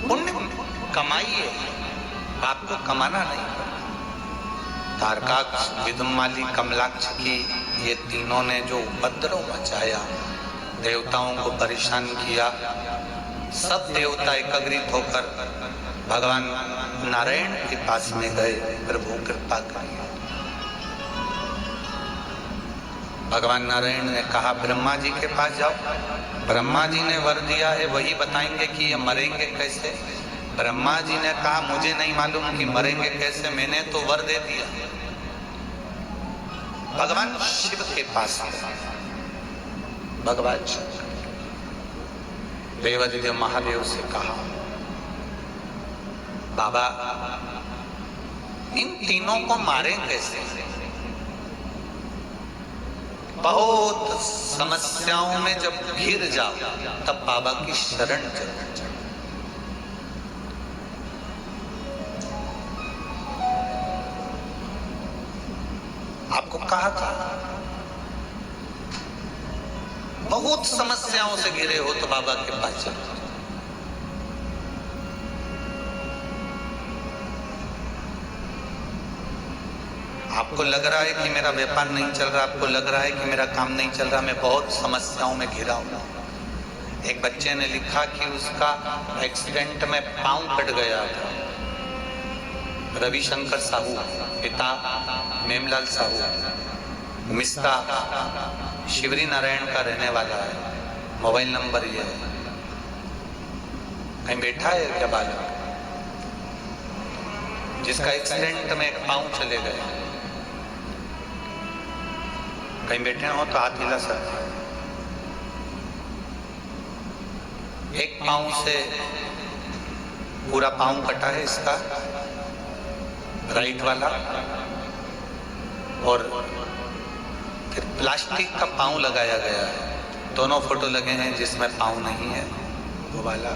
पुण्य कमाइए, आपको कमाना नहीं पड़ेगा। तारकाक्ष, विदुमाली, कमलाक्ष की ये तीनों ने जो उपद्रव मचाया, देवताओं को परेशान किया, सब देवता एकत्रित होकर भगवान नारायण के पास में गए, प्रभु कृपा करिए। भगवान नारायण ने कहा ब्रह्मा जी के पास जाओ। ब्रह्मा जी ने वर दिया है, वही बताएंगे कि ये मरेंगे कैसे। ब्रह्मा जी ने कहा मुझे नहीं मालूम कि मरेंगे कैसे, मैंने तो वर दे दिया। भगवान शिव के पास भगवान शिव देवादिदेव महादेव से कहा बाबा इन तीनों को मारें कैसे। बहुत समस्याओं में जब घिर जाओ तब बाबा की शरण जरूर जाओ। आपको कहा था बहुत समस्याओं से घिरे हो तो बाबा के पास चलो। आपको लग रहा है कि मेरा व्यापार नहीं चल रहा, आपको लग रहा है कि मेरा काम नहीं चल रहा, मैं बहुत समस्याओं में घिरा हूं। एक बच्चे ने लिखा कि उसका एक्सीडेंट में पांव कट गया था। रविशंकर साहू, पिता मेमलाल साहू, मिस्ता शिवरी नारायण का रहने वाला है। मोबाइल नंबर ये है। कहीं बैठा है क्या बालक जिसका एक्सीडेंट में एक पांव चले गए? कहीं बैठे हो तो हाथ हिला सकते। एक पांव से पूरा पांव कटा है इसका, राइट वाला, और फिर प्लास्टिक का पांव लगाया गया है। दोनों फोटो लगे हैं जिसमें पांव नहीं है, वो वाला।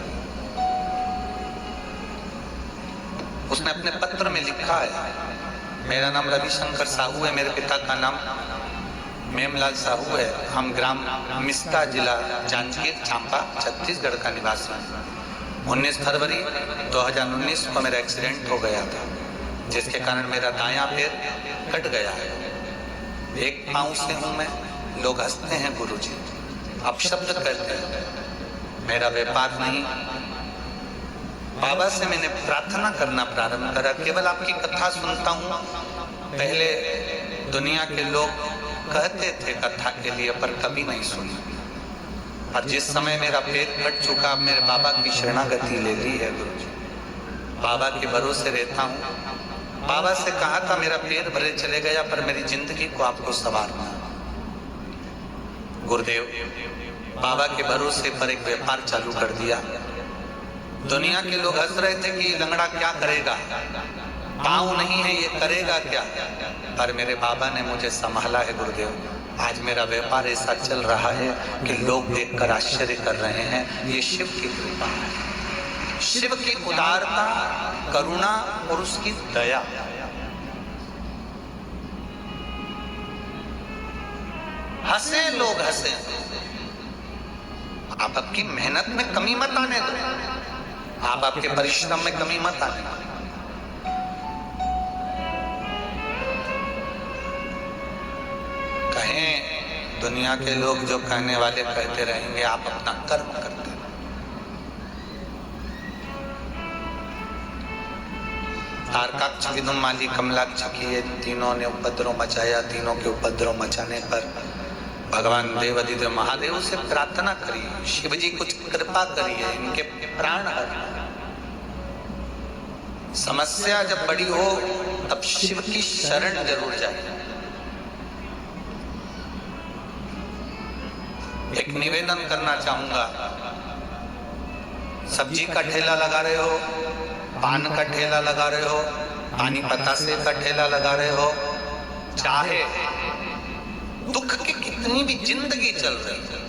उसने अपने पत्र में लिखा है मेरा नाम रविशंकर साहू है, मेरे पिता का नाम मेमलाल साहू है, हम ग्राम मिस्ता, जिला जांजगीर चांपा, छत्तीसगढ़ का निवासी हूँ। 19 फरवरी 2019 को मेरा एक्सीडेंट हो गया था, जिसके कारण मेरा दायां पैर कट गया है। एक पांव से हूँ मैं, लोग हंसते हैं गुरुजी, अपशब्द कहते हैं, मेरा व्यापार नहीं। बाबा से मैंने प्रार्थना करना प्रारंभ करा, केवल आपकी कथा सुनता हूँ। पहले दुनिया के लोग कहते थे कथा के लिए, पर कभी नहीं सुनी। और जिस समय मेरा पेट कट चुका, अब मेरे बाबा की शरणागति ले ली है गुरुजी, बाबा के भरोसे रहता हूँ। बाबा से कहा था मेरा पेट भरे चले गया, पर मेरी जिंदगी को आपको संवारना। गुरुदेव बाबा के भरोसे पर एक व्यापार चालू कर दिया। दुनिया के लोग हंस रहे थे कि लंगड़ा क्या करेगा, पाँव नहीं है ये करेगा क्या, पर मेरे बाबा ने मुझे संभाला है गुरुदेव। आज मेरा व्यापार ऐसा चल रहा है कि लोग देखकर आश्चर्य कर रहे हैं। ये शिव की कृपा है, शिव की उदारता, करुणा और उसकी दया। हंसे लोग हंसे, आप आपकी मेहनत में कमी मत आने दो, आप आपके परिश्रम में कमी मत आने दो। कहें दुनिया के लोग जो कहने वाले कहते रहेंगे, आप अपना कर्म करते रहो। तारकाक्ष, विदुमाली, कमलाक्ष की ये तीनों ने उपद्रव मचाया। तीनों के उपद्रव मचाने पर भगवान देवादिदेव महादेव से प्रार्थना करिए, शिव जी कुछ कृपा करिए, इनके प्राण हर। समस्या जब बड़ी हो तब शिव की शरण जरूर जाए। एक निवेदन करना चाहूंगा, सब्जी का ठेला लगा रहे हो, पान का ठेला लगा रहे हो, पानी पतासे का ठेला लगा रहे हो, चाहे दुख की कितनी भी जिंदगी चल रही है,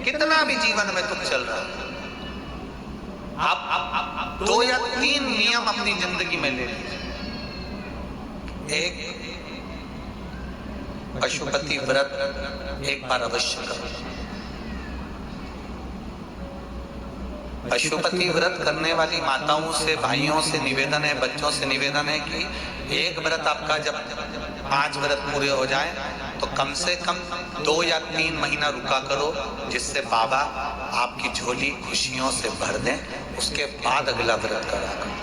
कितना भी जीवन में दुख चल रहा है, आप 2 या 3 नियम अपनी जिंदगी में ले लीजिए। एक, पशुपति व्रत एक बार अवश्य करो। पशुपति व्रत करने वाली माताओं से, भाइयों से निवेदन है, बच्चों से निवेदन है कि एक व्रत आपका जब 5 व्रत पूरे हो जाए तो कम से कम 2 या 3 महीना रुका करो, जिससे बाबा आपकी झोली खुशियों से भर दें। उसके बाद अगला व्रत करा करो।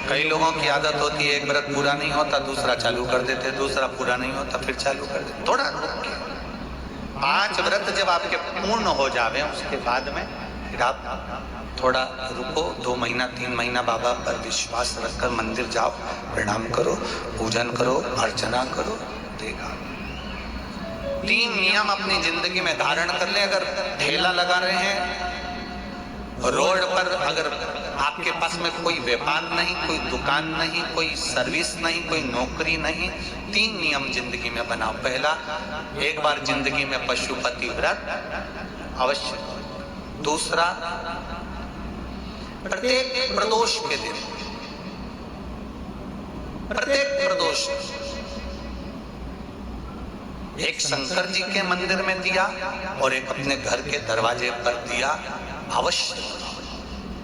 कई लोगों की आदत होती है, एक व्रत पूरा नहीं होता दूसरा चालू कर देते, दूसरा पूरा नहीं होता फिर चालू कर देते। थोड़ा रुक के 5 व्रत जब आपके पूर्ण हो जावे, उसके बाद में फिर आप थोड़ा रुको, 2 महीना 3 महीना बाबा पर विश्वास रखकर मंदिर जाओ, प्रणाम करो, पूजन करो, अर्चना करो, देगा। 3 नियम अपनी जिंदगी में धारण कर ले। अगर ठेला लगा रहे हैं रोड पर, अगर आपके पास में कोई व्यापार नहीं, कोई दुकान नहीं, कोई सर्विस नहीं, कोई नौकरी नहीं, 3 नियम जिंदगी में बनाओ। पहला, एक बार जिंदगी में पशुपति व्रत अवश्य। दूसरा, प्रत्येक प्रदोष के दिन, प्रत्येक प्रदोष एक शंकर जी के मंदिर में दिया और एक अपने घर के दरवाजे पर दिया अवश्य,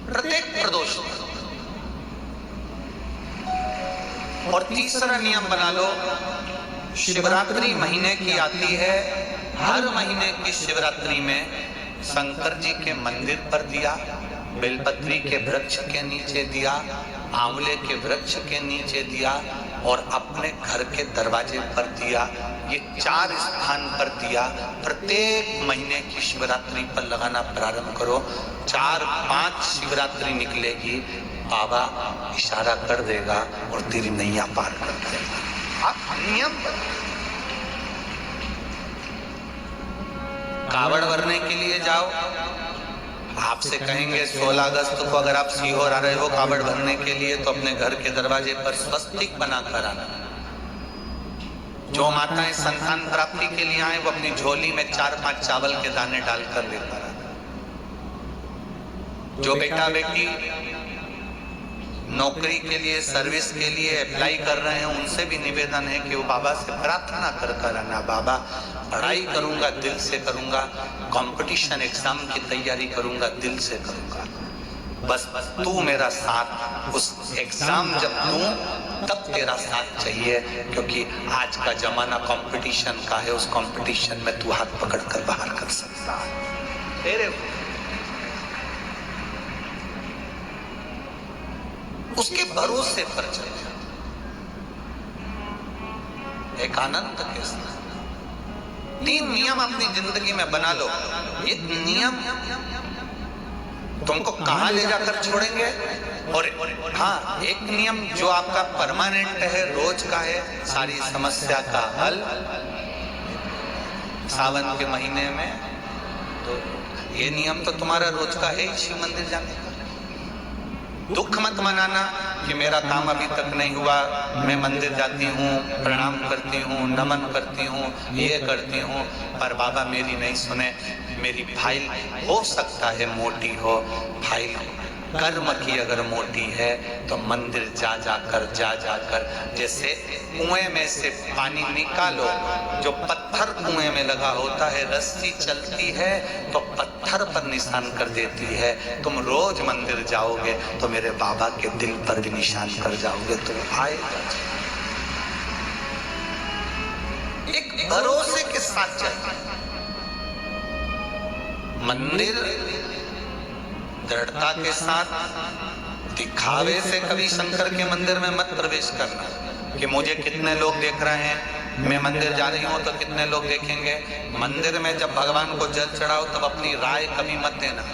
प्रत्येक प्रदोष। और तीसरा नियम बना लो, शिवरात्रि महीने की आती है, हर महीने की शिवरात्रि में शंकर जी के मंदिर पर दिया, बेलपत्री के वृक्ष के नीचे दिया, आंवले के वृक्ष के नीचे दिया और अपने घर के दरवाजे पर दिया। ये 4 स्थान पर दिया। प्रत्येक महीने की शिवरात्रि पर लगाना प्रारंभ करो। 4-5 शिवरात्रि निकलेगी, बाबा इशारा कर देगा और तेरी नैया पार कर देगा। आप नियम कावड़ भरने के लिए जाओ, आपसे कहेंगे 16 अगस्त को अगर आप सीहोर आ रहे हो कावड़ भरने के लिए तो अपने घर के दरवाजे पर स्वस्तिक बनाकर आना। जो माताएं संतान प्राप्ति के लिए आए वो अपनी झोली में 4-5 चावल के दाने डालकर लेकर आना। जो बेटा बेटी नौकरी के लिए, सर्विस के लिए अप्लाई कर रहे हैं, उनसे भी निवेदन है कि वो बाबा से प्रार्थना कर आना, बाबा पढ़ाई करूंगा, दिल से करूंगा, कंपटीशन एग्जाम की तैयारी करूंगा, दिल से करूंगा। बस तू मेरा साथ, उस एग्जाम जब दूं तब तेरा साथ चाहिए, क्योंकि आज का जमाना कंपटीशन का है, उस कंपटीशन में तू हाथ पकड़कर बाहर कर सकता है। तेरे उसके भरोसे पर चल, एक आनंद के साथ 3 नियम अपनी जिंदगी में बना लो। ये नियम तुमको कहां ले जाकर छोड़ेंगे। और हाँ, एक नियम जो आपका परमानेंट है, रोज का है, सारी समस्या का हल सावन के महीने में। तो ये नियम तो तुम्हारा रोज का है, शिव मंदिर जाने का। दुख मत मनाना कि मेरा काम अभी तक नहीं हुआ, मैं मंदिर जाती हूँ, प्रणाम करती हूँ, नमन करती हूँ, ये करती हूँ, पर बाबा मेरी नहीं सुने। मेरी फाइल हो सकता है मोटी हो, फाइल कर्म की अगर मोटी है तो मंदिर जा जाकर जैसे कुएं में से पानी निकालो, जो पत्थर कुएं में लगा होता है, रस्सी चलती है तो पत्थर पर निशान कर देती है। तुम रोज मंदिर जाओगे तो मेरे बाबा के दिल पर भी निशान कर जाओगे। तुम आएगा, एक भरोसे के साथ जाए मंदिर, दृढ़ता के साथ। दिखावे से कभी शंकर के मंदिर में मत प्रवेश करना कि मुझे कितने लोग देख रहे हैं, मैं मंदिर जा रही हूं तो कितने लोग देखेंगे। मंदिर में जब भगवान को जल चढ़ाओ तब अपनी राय कभी मत देना।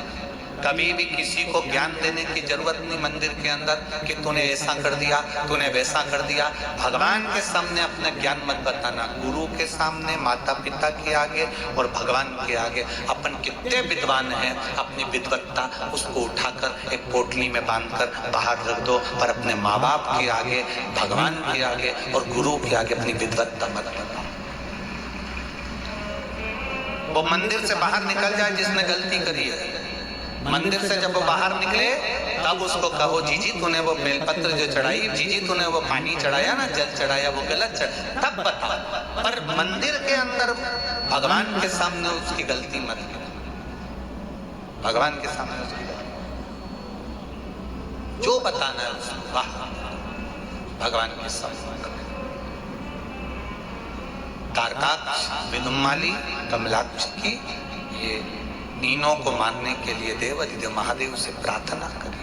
कभी भी किसी को ज्ञान देने की जरूरत नहीं मंदिर के अंदर कि तूने ऐसा कर दिया, तूने वैसा कर दिया। भगवान के सामने अपना ज्ञान मत बताना। गुरु के सामने, माता पिता के आगे और भगवान के आगे अपन कितने विद्वान हैं, अपनी विद्वत्ता उसको उठाकर एक पोटली में बांधकर बाहर रख दो, पर अपने माँ बाप के आगे, भगवान के आगे और गुरु के आगे अपनी विद्वत्ता मत बताओ। वो मंदिर से बाहर निकल जाए जिसने गलती करी है, मंदिर से जब वो बाहर निकले तब उसको कहो, जीजी तूने वो बेलपत्र जो चढ़ाई, जीजी तूने वो पानी चढ़ाया ना, जल चढ़ाया, वो गलत चढ़ा, तब बताओ। पर मंदिर के अंदर भगवान के सामने उसकी गलती मत करो। भगवान के सामने उसकी गलती जो बताना है उसको बाहर भगवान के सामने। तारकाक्ष, विदुमाली, कमलाक्ष की ये तीनों को मानने के लिए देवाधिदेव महादेव से प्रार्थना करी,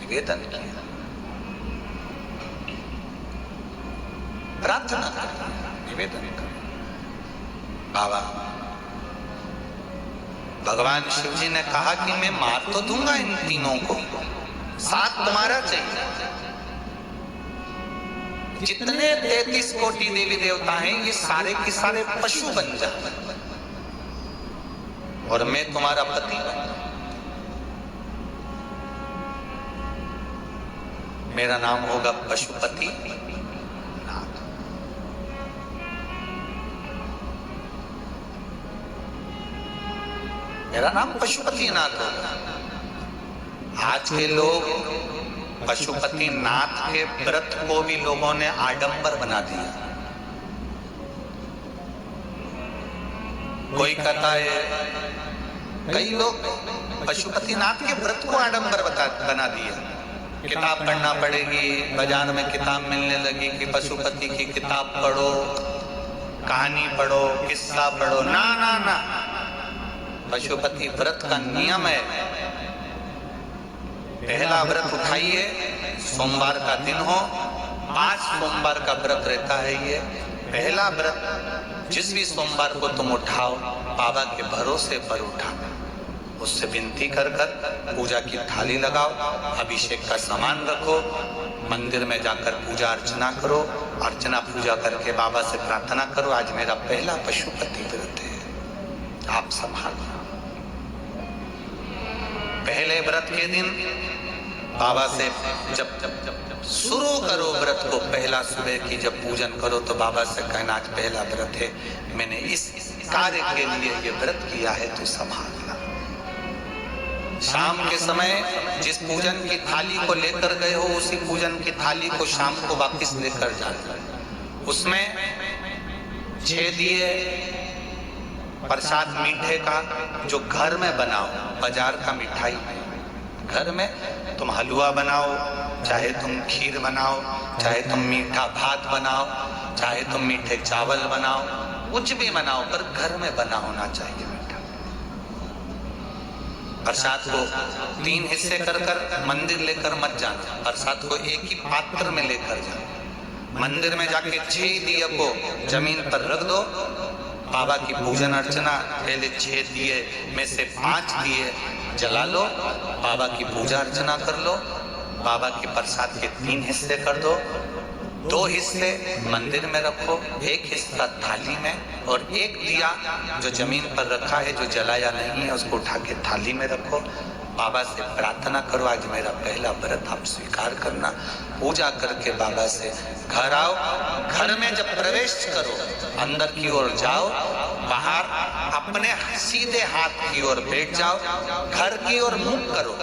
निवेदन किया, प्रार्थना करी, निवेदन करी। बाबा भगवान शिव जी ने कहा कि मैं मार तो दूंगा इन तीनों को, साथ तुम्हारा चाहिए। जितने 33 कोटि देवी देवता हैं ये सारे के सारे पशु बन जाए और मैं तुम्हारा पति बन, मेरा नाम होगा पशुपति नाथ। मेरा नाम पशुपति नाथ होगा। आज के लोग पशुपति नाथ के व्रत को भी लोगों ने आडंबर बना दिया। कोई कहता है, कई लोग पशुपति नाथ के व्रत को आडंबर बना दिया। किताब पढ़ना पड़ेगी, बाजार में किताब मिलने लगी कि पशुपति की किताब पढ़ो, कहानी पढ़ो, किस्सा पढ़ो। ना ना ना, पशुपति व्रत का नियम है, पहला व्रत उठाइए, सोमवार का दिन हो, 5 सोमवार का व्रत रहता है ये पहला व्रत। जिस भी सोमवार को तुम उठाओ, बाबा के भरोसे पर उठाना, उससे विनती कर पूजा की थाली लगाओ, अभिषेक का सामान रखो, मंदिर में जाकर पूजा अर्चना करो, अर्चना पूजा करके बाबा से प्रार्थना करो, आज मेरा पहला पशुपति व्रत है, आप संभालो। पहले व्रत के दिन बाबा से जब शुरू करो व्रत को, पहला सुबह की जब पूजन करो तो बाबा से कहना आज पहला व्रत है, मैंने इस कार्य के लिए ये व्रत किया है, तू संभालना। शाम के समय जिस पूजन की थाली को लेकर गए हो, उसी पूजन की थाली को शाम को वापस लेकर जाना, उसमें 6 दिए प्रसाद मीठे का जो घर में बनाओ, बाजार का मिठाई घर में तुम हलवा बनाओ, चाहे तुम खीर बनाओ, चाहे तुम मीठा भात बनाओ, चाहे तुम मीठे चावल बनाओ, कुछ भी बनाओ, पर घर में बना होना चाहिए मीठा। प्रसाद को 3 हिस्से कर कर मंदिर लेकर मत जाना, प्रसाद को एक ही पात्र में लेकर जाना। मंदिर में जाके 6 दिए को जमीन पर रख दो, बाबा की पूजन अर्चना, पहले 6 दिए में से 5 दिए जला लो, बाबा की पूजा अर्चना कर लो, बाबा के प्रसाद के 3 हिस्से कर दो, 2 हिस्से मंदिर में रखो, 1 हिस्सा थाली में, और 1 दिया जो जमीन पर रखा है, जो जलाया नहीं है, उसको उठा के थाली में रखो। बाबा से प्रार्थना करो, आज मेरा पहला व्रत आप स्वीकार करना। पूजा करके बाबा से घर आओ, घर में जब प्रवेश करो, अंदर की ओर जाओ, बाहर अपने सीधे हाथ की ओर बैठ जाओ, घर की ओर मुख करो,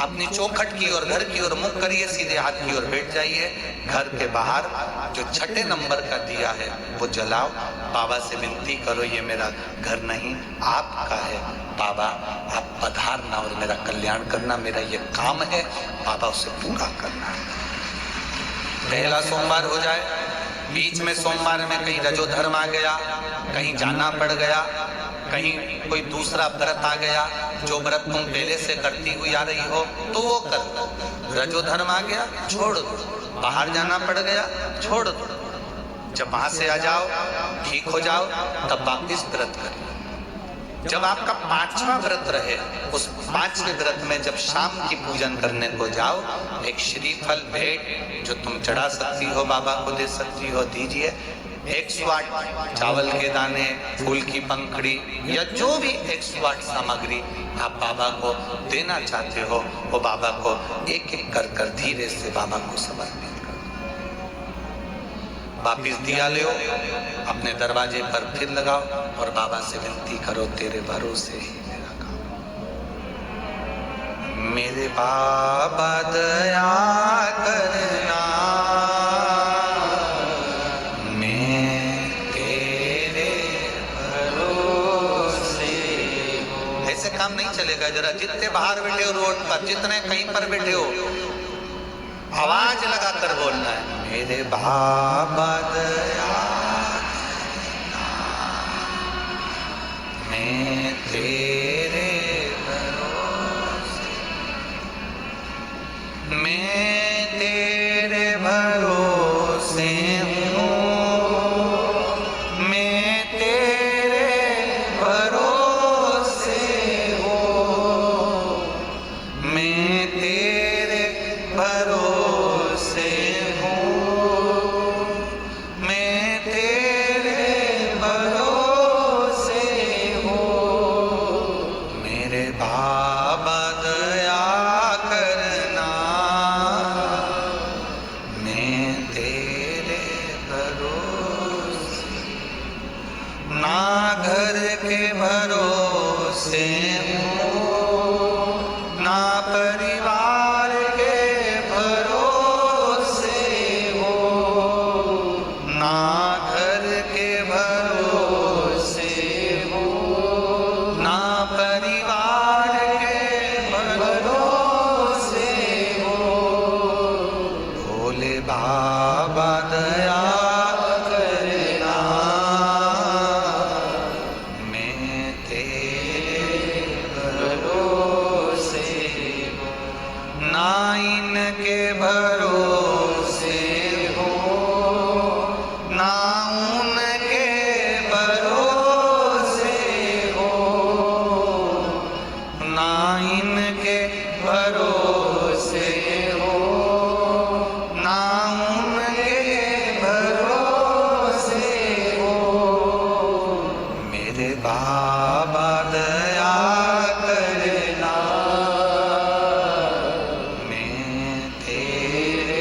अपनी चौखट की ओर, घर की ओर मुख करिए, सीधे हाथ की ओर बैठ जाइए। घर के बाहर जो 6ठे नंबर का दिया है वो जलाओ, बाबा से विनती करो, ये मेरा घर नहीं आपका है, बाबा आप पधारना और मेरा कल्याण करना, मेरा ये काम है, बाबा उसे पूरा करना। पहला सोमवार हो जाए, बीच में सोमवार में कहीं रजोधर्म आ गया, कहीं जाना पड़ गया, कहीं कोई दूसरा व्रत आ गया, जो व्रत तुम पहले से करती हुई आ रही हो तो वो कर। रजोधर्म आ गया, छोड़ दो, बाहर जाना पड़ गया, छोड़ दो, जब वहां से आ जाओ, ठीक हो जाओ, तब वापिस व्रत कर। जब आपका 5वां व्रत रहे, उस 5वें व्रत में जब शाम की पूजन करने को जाओ, एक श्रीफल भेंट जो तुम चढ़ा सकती हो, बाबा को दे सकती हो, दीजिए। 108 चावल के दाने, फूल की पंखड़ी, या जो भी 108 सामग्री आप बाबा को देना चाहते हो, वो बाबा को एक एक कर कर धीरे से बाबा को समर्पित कर दो। वापिस दिया ले, अपने दरवाजे पर फिर लगाओ और बाबा से विनती करो, तेरे भरोसे ही मेरा काम। मेरे बाबा दया करना, काम नहीं चलेगा। जरा जितने बाहर बैठे हो रोड पर, जितने कहीं पर बैठे हो, आवाज लगाकर बोलना है, मेरे बाबा दया मैं तेरे भरोसे, मैं तेरे भरोसे हूँ, मैं तेरे भरोसे, मैं तेरे भरोसे हूँ, मैं तेरे भरोसे हूँ, मेरे बाबा दया करना, मैं तेरे भरोसे, ना घर के भरोसे ना परिवार के भरोसे हो, ना घर के भरोसे हो, ना परिवार के भरोसे हो, भोले बाबा दया करना, मैं तेरे भरोसे, ना इनके भरोसे हो, ना उनके भरोसे हो, ना इनके भरोसे हो, ना उनके भरोसे हो, मेरे बाबा दया करना, मैं तेरे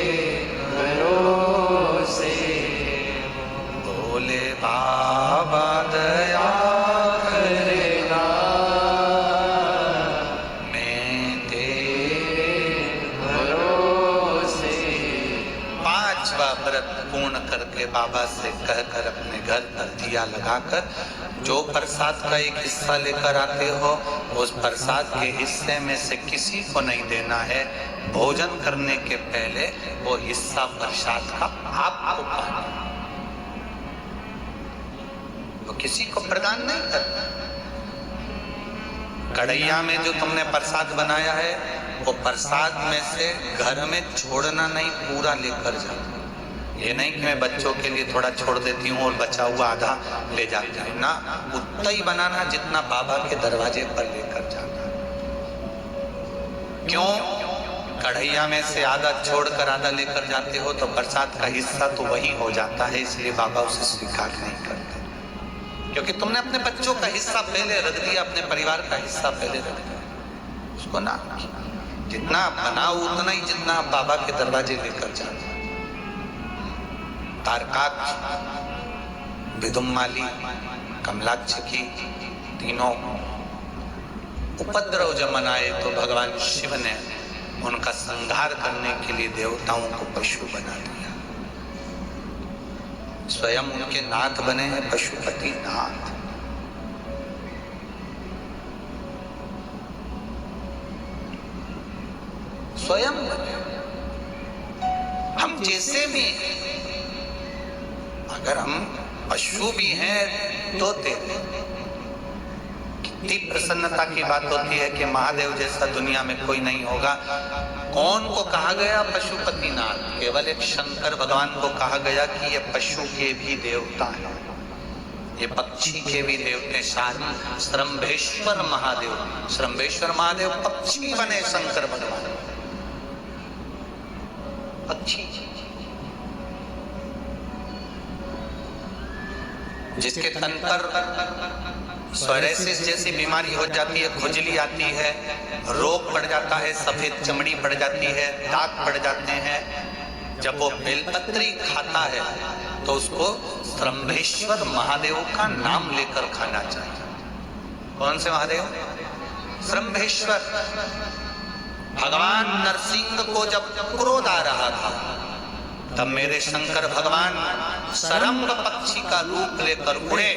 व्रत पूर्ण करके बाबा से कहकर अपने घर पर दिया लगाकर जो प्रसाद का एक हिस्सा लेकर आते हो, उस प्रसाद के हिस्से में से किसी को नहीं देना है। भोजन करने के पहले वो हिस्सा प्रसाद का आपको पाना, वो किसी को प्रदान नहीं करना। कढ़ैया में जो तुमने प्रसाद बनाया है, वो प्रसाद में से घर में छोड़ना नहीं, पूरा लेकर जाओ। ये नहीं कि मैं बच्चों के लिए थोड़ा छोड़ देती हूँ और बचा हुआ आधा ले जाती हूँ ना, उतना ही बनाना जितना बाबा के दरवाजे पर लेकर जाना। क्यों? कढ़ैया में से आधा छोड़कर आधा लेकर जाते हो तो प्रसाद का हिस्सा तो वही हो जाता है, इसलिए बाबा उसे स्वीकार नहीं करते। क्योंकि तुमने अपने बच्चों का हिस्सा पहले रख दिया, अपने परिवार का हिस्सा पहले रख दिया, उसको ना जितना बनाओ उतना ही जितना बाबा के दरवाजे लेकर जाओ। तारकाक्ष, विदुम्माली, कमलाक्ष की तीनों उपद्रव जब मनाए तो भगवान शिव ने उनका संहार करने के लिए देवताओं को पशु बना दिया। स्वयं उनके नाथ बने हैं पशुपति नाथ। स्वयं बने। हम जैसे भी अगर हम पशु भी हैं तो तेरे कितनी प्रसन्नता की बात होती है कि महादेव जैसा दुनिया में कोई नहीं होगा। कौन को कहा गया पशुपति नाथ? केवल एक शंकर भगवान को कहा गया कि ये पशु के भी देवता हैं, ये पक्षी के भी देवते। श्रंभेश्वर महादेव, श्रंभेश्वर महादेव पक्षी बने शंकर भगवान, पक्षी। जिसके तन पर सोरायसिस जैसी बीमारी हो जाती है, खुजली आती है, रोग पड़ जाता है, सफेद चमड़ी पड़ जाती है, दाग पड़ जाते हैं, जब वो बेलपत्री खाता है तो उसको श्रंभेश्वर महादेव का नाम लेकर खाना चाहिए। कौन से महादेव? श्रंभेश्वर। भगवान नरसिंह को जब क्रोध आ रहा था तब मेरे शंकर भगवान सरंग पक्षी का रूप लेकर उड़े,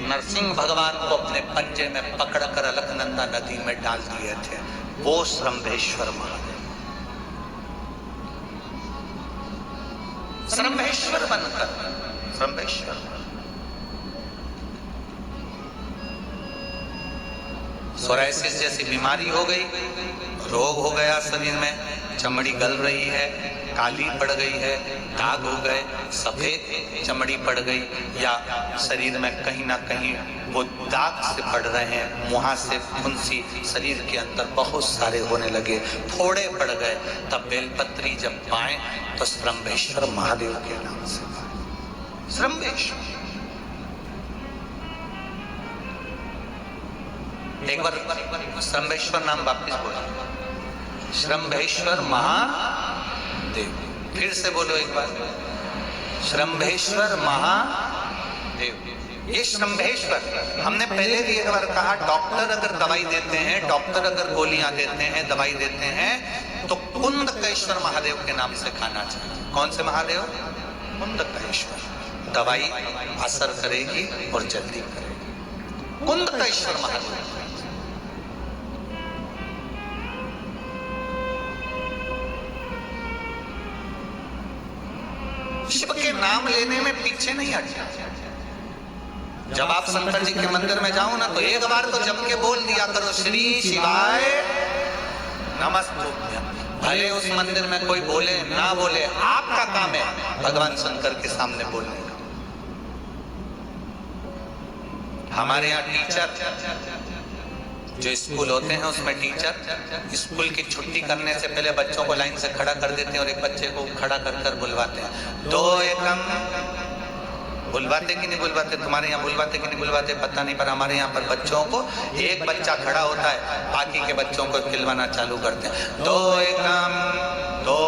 नरसिंह भगवान को अपने पंजे में पकड़कर अलकनंदा नदी में डाल दिए थे। वो श्रंभेश्वर महादेव, श्रंभेश्वर बनकर, श्रंभेश्वर। सोरायसिस जैसी बीमारी हो गई, रोग हो गया शरीर में, चमड़ी गल रही है, काली पड़ गई है, दाग हो गए, सफेद चमड़ी पड़ गई, या शरीर में कहीं ना कहीं वो दाग से पड़ रहे हैं, मुहां से फुंसी शरीर के अंदर बहुत सारे होने लगे, फोड़े पड़ गए, तब बेलपत्री जब पाए तो श्रंभेश्वर महादेव के नाम से पाए। श्रंभेश्वर। एक बार श्रंभेश्वर नाम वापिस बोलो, श्रंभेश्वर महादेव। फिर से बोलो एक बार, श्रंभेश्वर महादेव। ये श्रंभेश्वर, हमने पहले भी एक बार कहा, डॉक्टर अगर दवाई देते हैं, डॉक्टर अगर गोलियां देते हैं, दवाई देते हैं, तो कुंदकेश्वर महादेव के नाम से खाना चाहिए। कौन से महादेव? कुंदकेश्वर। दवाई असर करेगी और जल्दी करेगी। कुंदकेश्वर महादेव। शिव के नाम लेने में पीछे नहीं हटना। जब आप शंकर जी के मंदिर में जाओ ना, तो एक बार तो जम के बोल दिया करो, श्री शिवाय नमस्तुभ्यं। भले उस मंदिर में कोई बोले ना बोले, आपका काम है भगवान शंकर के सामने बोलने का। हमारे यहाँ टीचर जो स्कूल होते हैं, उसमें टीचर स्कूल की छुट्टी करने से पहले बच्चों को लाइन से खड़ा कर देते हैं और एक बच्चे को खड़ा कर कर बुलवाते हैं। 2 एकम। बुलवाते कि नहीं बुलवाते? तुम्हारे यहाँ बुलवाते कि नहीं बुलवाते पता नहीं, पर हमारे यहाँ पर बच्चों को एक बच्चा खड़ा होता है, बाकी के बच्चों को खिलवाना चालू करते हैं। 2 एकम 2,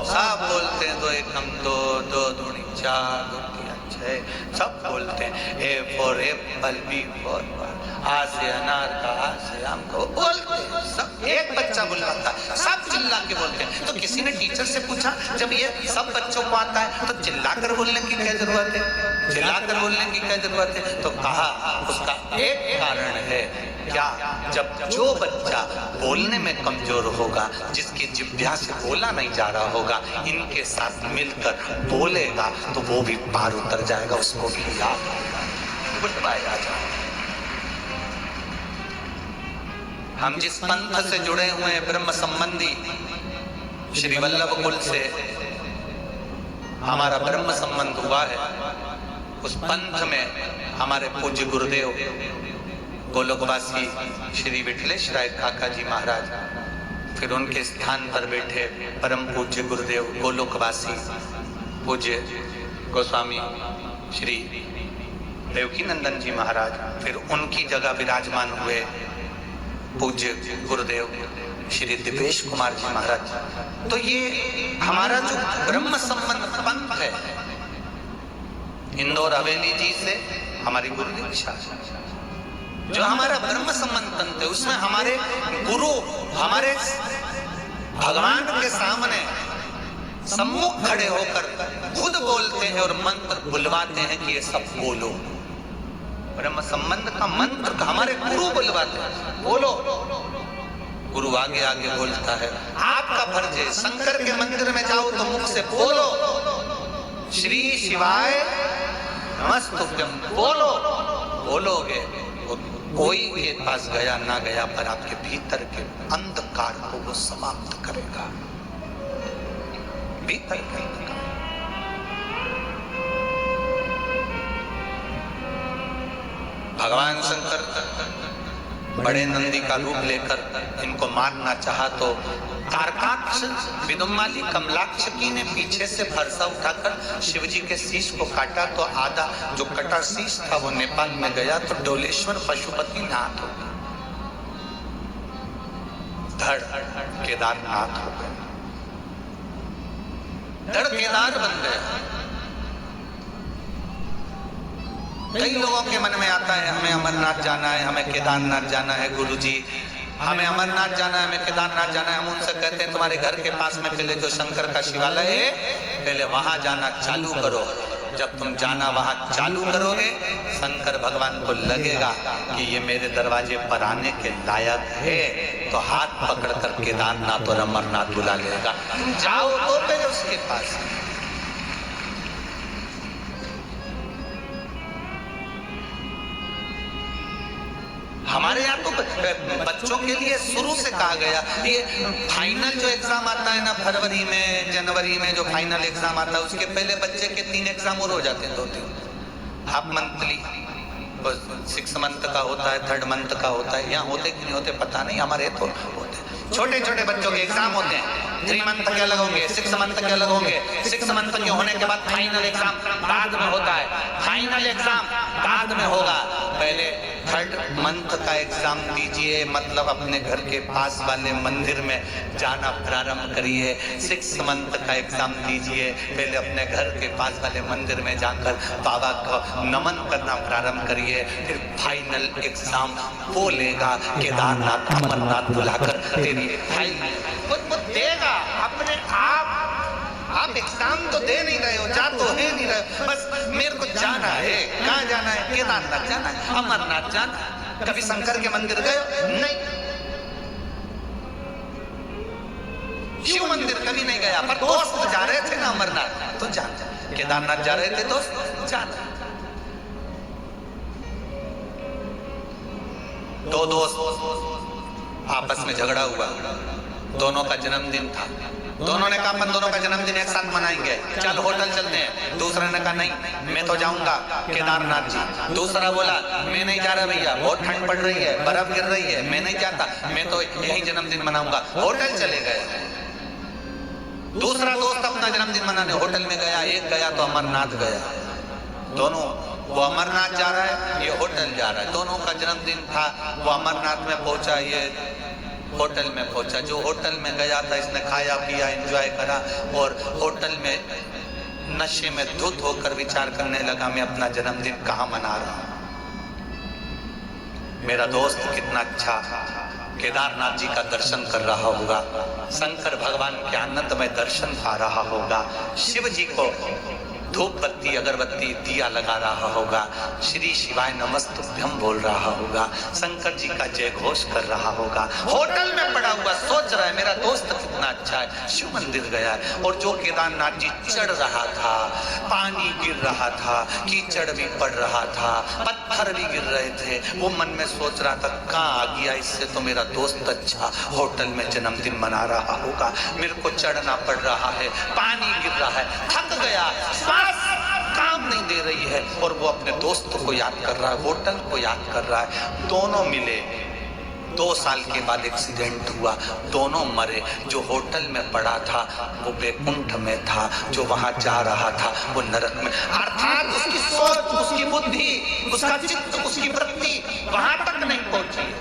सब बोलते हैं 2 एकम 2, 2 दूनी 4, 2 3 6, सब बोलते हैं। A for apple, B for ball। आ से अनार का, आ से आम का, वो बोलते हैं। सब एक बच्चा बुलवाता, सब चिल्ला के बोलते हैं। तो किसी ने टीचर से पूछा, जब ये सब बच्चों को आता है तो चिल्लाकर बोलने की क्या जरूरत है, चिल्लाकर बोलने की क्या जरूरत है? तो कहा उसका एक कारण है, क्या? जब जो बच्चा बोलने में कमजोर होगा, जिसकी जिह्वा से बोला नहीं जा रहा होगा, इनके साथ मिलकर बोलेगा तो वो भी पार उतर जाएगा, उसको भी लाभ बुलवाया जाए। हम जिस पंथ से जुड़े हुए हैं, ब्रह्म संबंधी श्री वल्लभ कुल से हमारा ब्रह्म संबंध हुआ है। उस पंथ में हमारे पूज्य गुरुदेव गोलोकवासी श्री विठलेश राय काका जी महाराज, फिर उनके स्थान पर बैठे परम पूज्य गुरुदेव गोलोकवासी पूज्य गोस्वामी श्री देवकी नंदन जी महाराज, फिर उनकी जगह विराजमान हुए पूज्य गुरुदेव श्री दिपेश कुमार जी महाराज। तो ये हमारा जो ब्रह्म संबंध पंथ है, इंदौर हवेली जी से हमारी गुरुदेव शासन, जो हमारा ब्रह्म संबंध पंथ है, उसमें हमारे गुरु हमारे भगवान के सामने सम्मुख खड़े होकर खुद बोलते हैं और मंत्र बुलवाते हैं कि ये सब बोलो। ब्रह्म संबंध का मंत्र हमारे गुरु बुलवाते हैं, बोलो। गुरु आगे आगे बोलता है, आपका फर्ज है शंकर के मंदिर में जाओ तो मुख से बोलो श्री शिवाय नमस्तुभ्यम, बोलो। बोलोगे कोई के पास गया ना गया, पर आपके भीतर के अंधकार को वो समाप्त करेगा। भीतर के अंधकार। भगवान शंकर बड़े नंदी का रूप लेकर इनको मारना चाहा तो तारकाक्ष विदुम्माली कमलाक्षकी ने पीछे से फरसा उठाकर शिवजी के शीश को काटा, तो आधा जो कटा शीश था वो नेपाल में गया, तो डोलेश्वर पशुपति नाथ हो गए, धड़ केदारनाथ हो गए, धड़ केदार बन गए। कई लोगों के मन में आता है हमें अमरनाथ जाना है, हमें केदारनाथ जाना है, गुरुजी हमें अमरनाथ जाना है, हमें केदारनाथ जाना है। हम उनसे कहते हैं तुम्हारे घर के पास में पहले जो शंकर का शिवालय है, पहले वहां जाना चालू करो। जब तुम जाना वहां चालू करोगे, शंकर भगवान को लगेगा कि ये मेरे दरवाजे पर आने के लायक है, तो हाथ पकड़कर केदारनाथ और अमरनाथ बुला लेगा। तुम जाओ तो पहले उसके पास। हमारे यहाँ तो बच्चों के लिए शुरू से कहा गया, ये फाइनल जो एग्जाम आता है ना फरवरी में जनवरी में, जो फाइनल एग्जाम आता है उसके पहले बच्चे के 3 एग्जाम और हो जाते हैं, 2-3 हाफ मंथली, 6 मंथ का होता है, 3rd मंथ का होता है। यहाँ होते कि नहीं होते पता नहीं, हमारे तो होते। छोटे छोटे बच्चों के एग्जाम होते हैं, 3 मंथ के अलग होंगे, 6 मंथ के अलग होंगे। 6 मंथ के होने के बाद फाइनल एग्जाम बाद में होता है, फाइनल एग्जाम बाद में होगा। पहले 3rd मंथ का एग्जाम दीजिए, मतलब अपने घर के पास वाले मंदिर में जाना प्रारंभ करिए। 6 मंथ का एग्जाम दीजिए, पहले अपने घर के पास वाले मंदिर में जाकर बाबा को नमन करना प्रारंभ करिए। फिर फाइनल एग्जाम वो लेगा, केदारनाथ अमरनाथ बुलाकर तेरी फाइनल वो देगा अपने आप एग्जाम तो दे नहीं रहे हो, जा तो है नहीं रहे, बस मेरे को जाना है। कहाँ जाना है? केदारनाथ जाना है, अमरनाथ जाना है। कभी शंकर के मंदिर गए? नहीं। शिव मंदिर कभी नहीं गया, पर दोस्त जा रहे थे ना अमरनाथ, तो जाना। केदारनाथ जा रहे थे दोस्त, जाना। 2 दोस्त आपस में झगड़ा हुआ, दोनों का जन्मदिन था। दोनों ने कहा अपन दोनों का जन्मदिन एक साथ मनाएंगे, चल होटल चलते हैं। दूसरे ने कहा नहीं मैं तो जाऊंगा केदारनाथ जी। दूसरा बोला मैं नहीं जा रहा भैया, बहुत ठंड पड़ रही है, बर्फ गिर रही है, मैं नहीं जाता, मैं तो यही जन्मदिन मनाऊंगा। होटल चले गए। दूसरा दोस्त अपना जन्मदिन मनाने होटल में गया, एक गया तो अमरनाथ गया। दोनों, वो अमरनाथ जा रहा है, ये होटल जा रहा है। दोनों का जन्मदिन था, वो अमरनाथ में पहुंचा, ये होटल में पहुंचा। जो होटल में गया था इसने खाया पिया एंजॉय करा, और होटल में नशे में धुत होकर विचार करने लगा मैं अपना जन्मदिन कहाँ मना रहा हूँ। मेरा दोस्त कितना अच्छा केदारनाथ जी का दर्शन कर रहा होगा, शंकर भगवान के आनंदमय दर्शन पा रहा होगा, शिव जी को धूप बत्ती अगरबत्ती दिया लगा रहा होगा, श्री शिवाय नमस्तुभ्यम बोल रहा होगा, शंकर जी का जय घोष कर रहा होगा। होटल में पड़ा हुआ सोच रहा है मेरा दोस्त कितना अच्छा है, शिव मंदिर गया है। और जो केदारनाथ जी चढ़ रहा था, पानी गिर रहा था, कीचड़ भी पड़ रहा था, पत्थर भी गिर रहे थे, वो मन में सोच रहा था कहाँ आ गया, इससे तो मेरा दोस्त अच्छा होटल में जन्मदिन मना रहा होगा, मेरे को चढ़ना पड़ रहा है, पानी गिर रहा है, थक गया, काम नहीं दे रही है, और वो अपने दोस्त को याद कर रहा है, होटल को याद कर रहा है। दोनों मिले, 2 साल के बाद एक्सीडेंट हुआ, दोनों मरे। जो होटल में पड़ा था वो वैकुंठ में था, जो वहां जा रहा था वो नरक में। अर्थात उसकी सोच, उसकी बुद्धि, उसका चित्त, उसकी वृत्ति वहां तक नहीं पहुंची,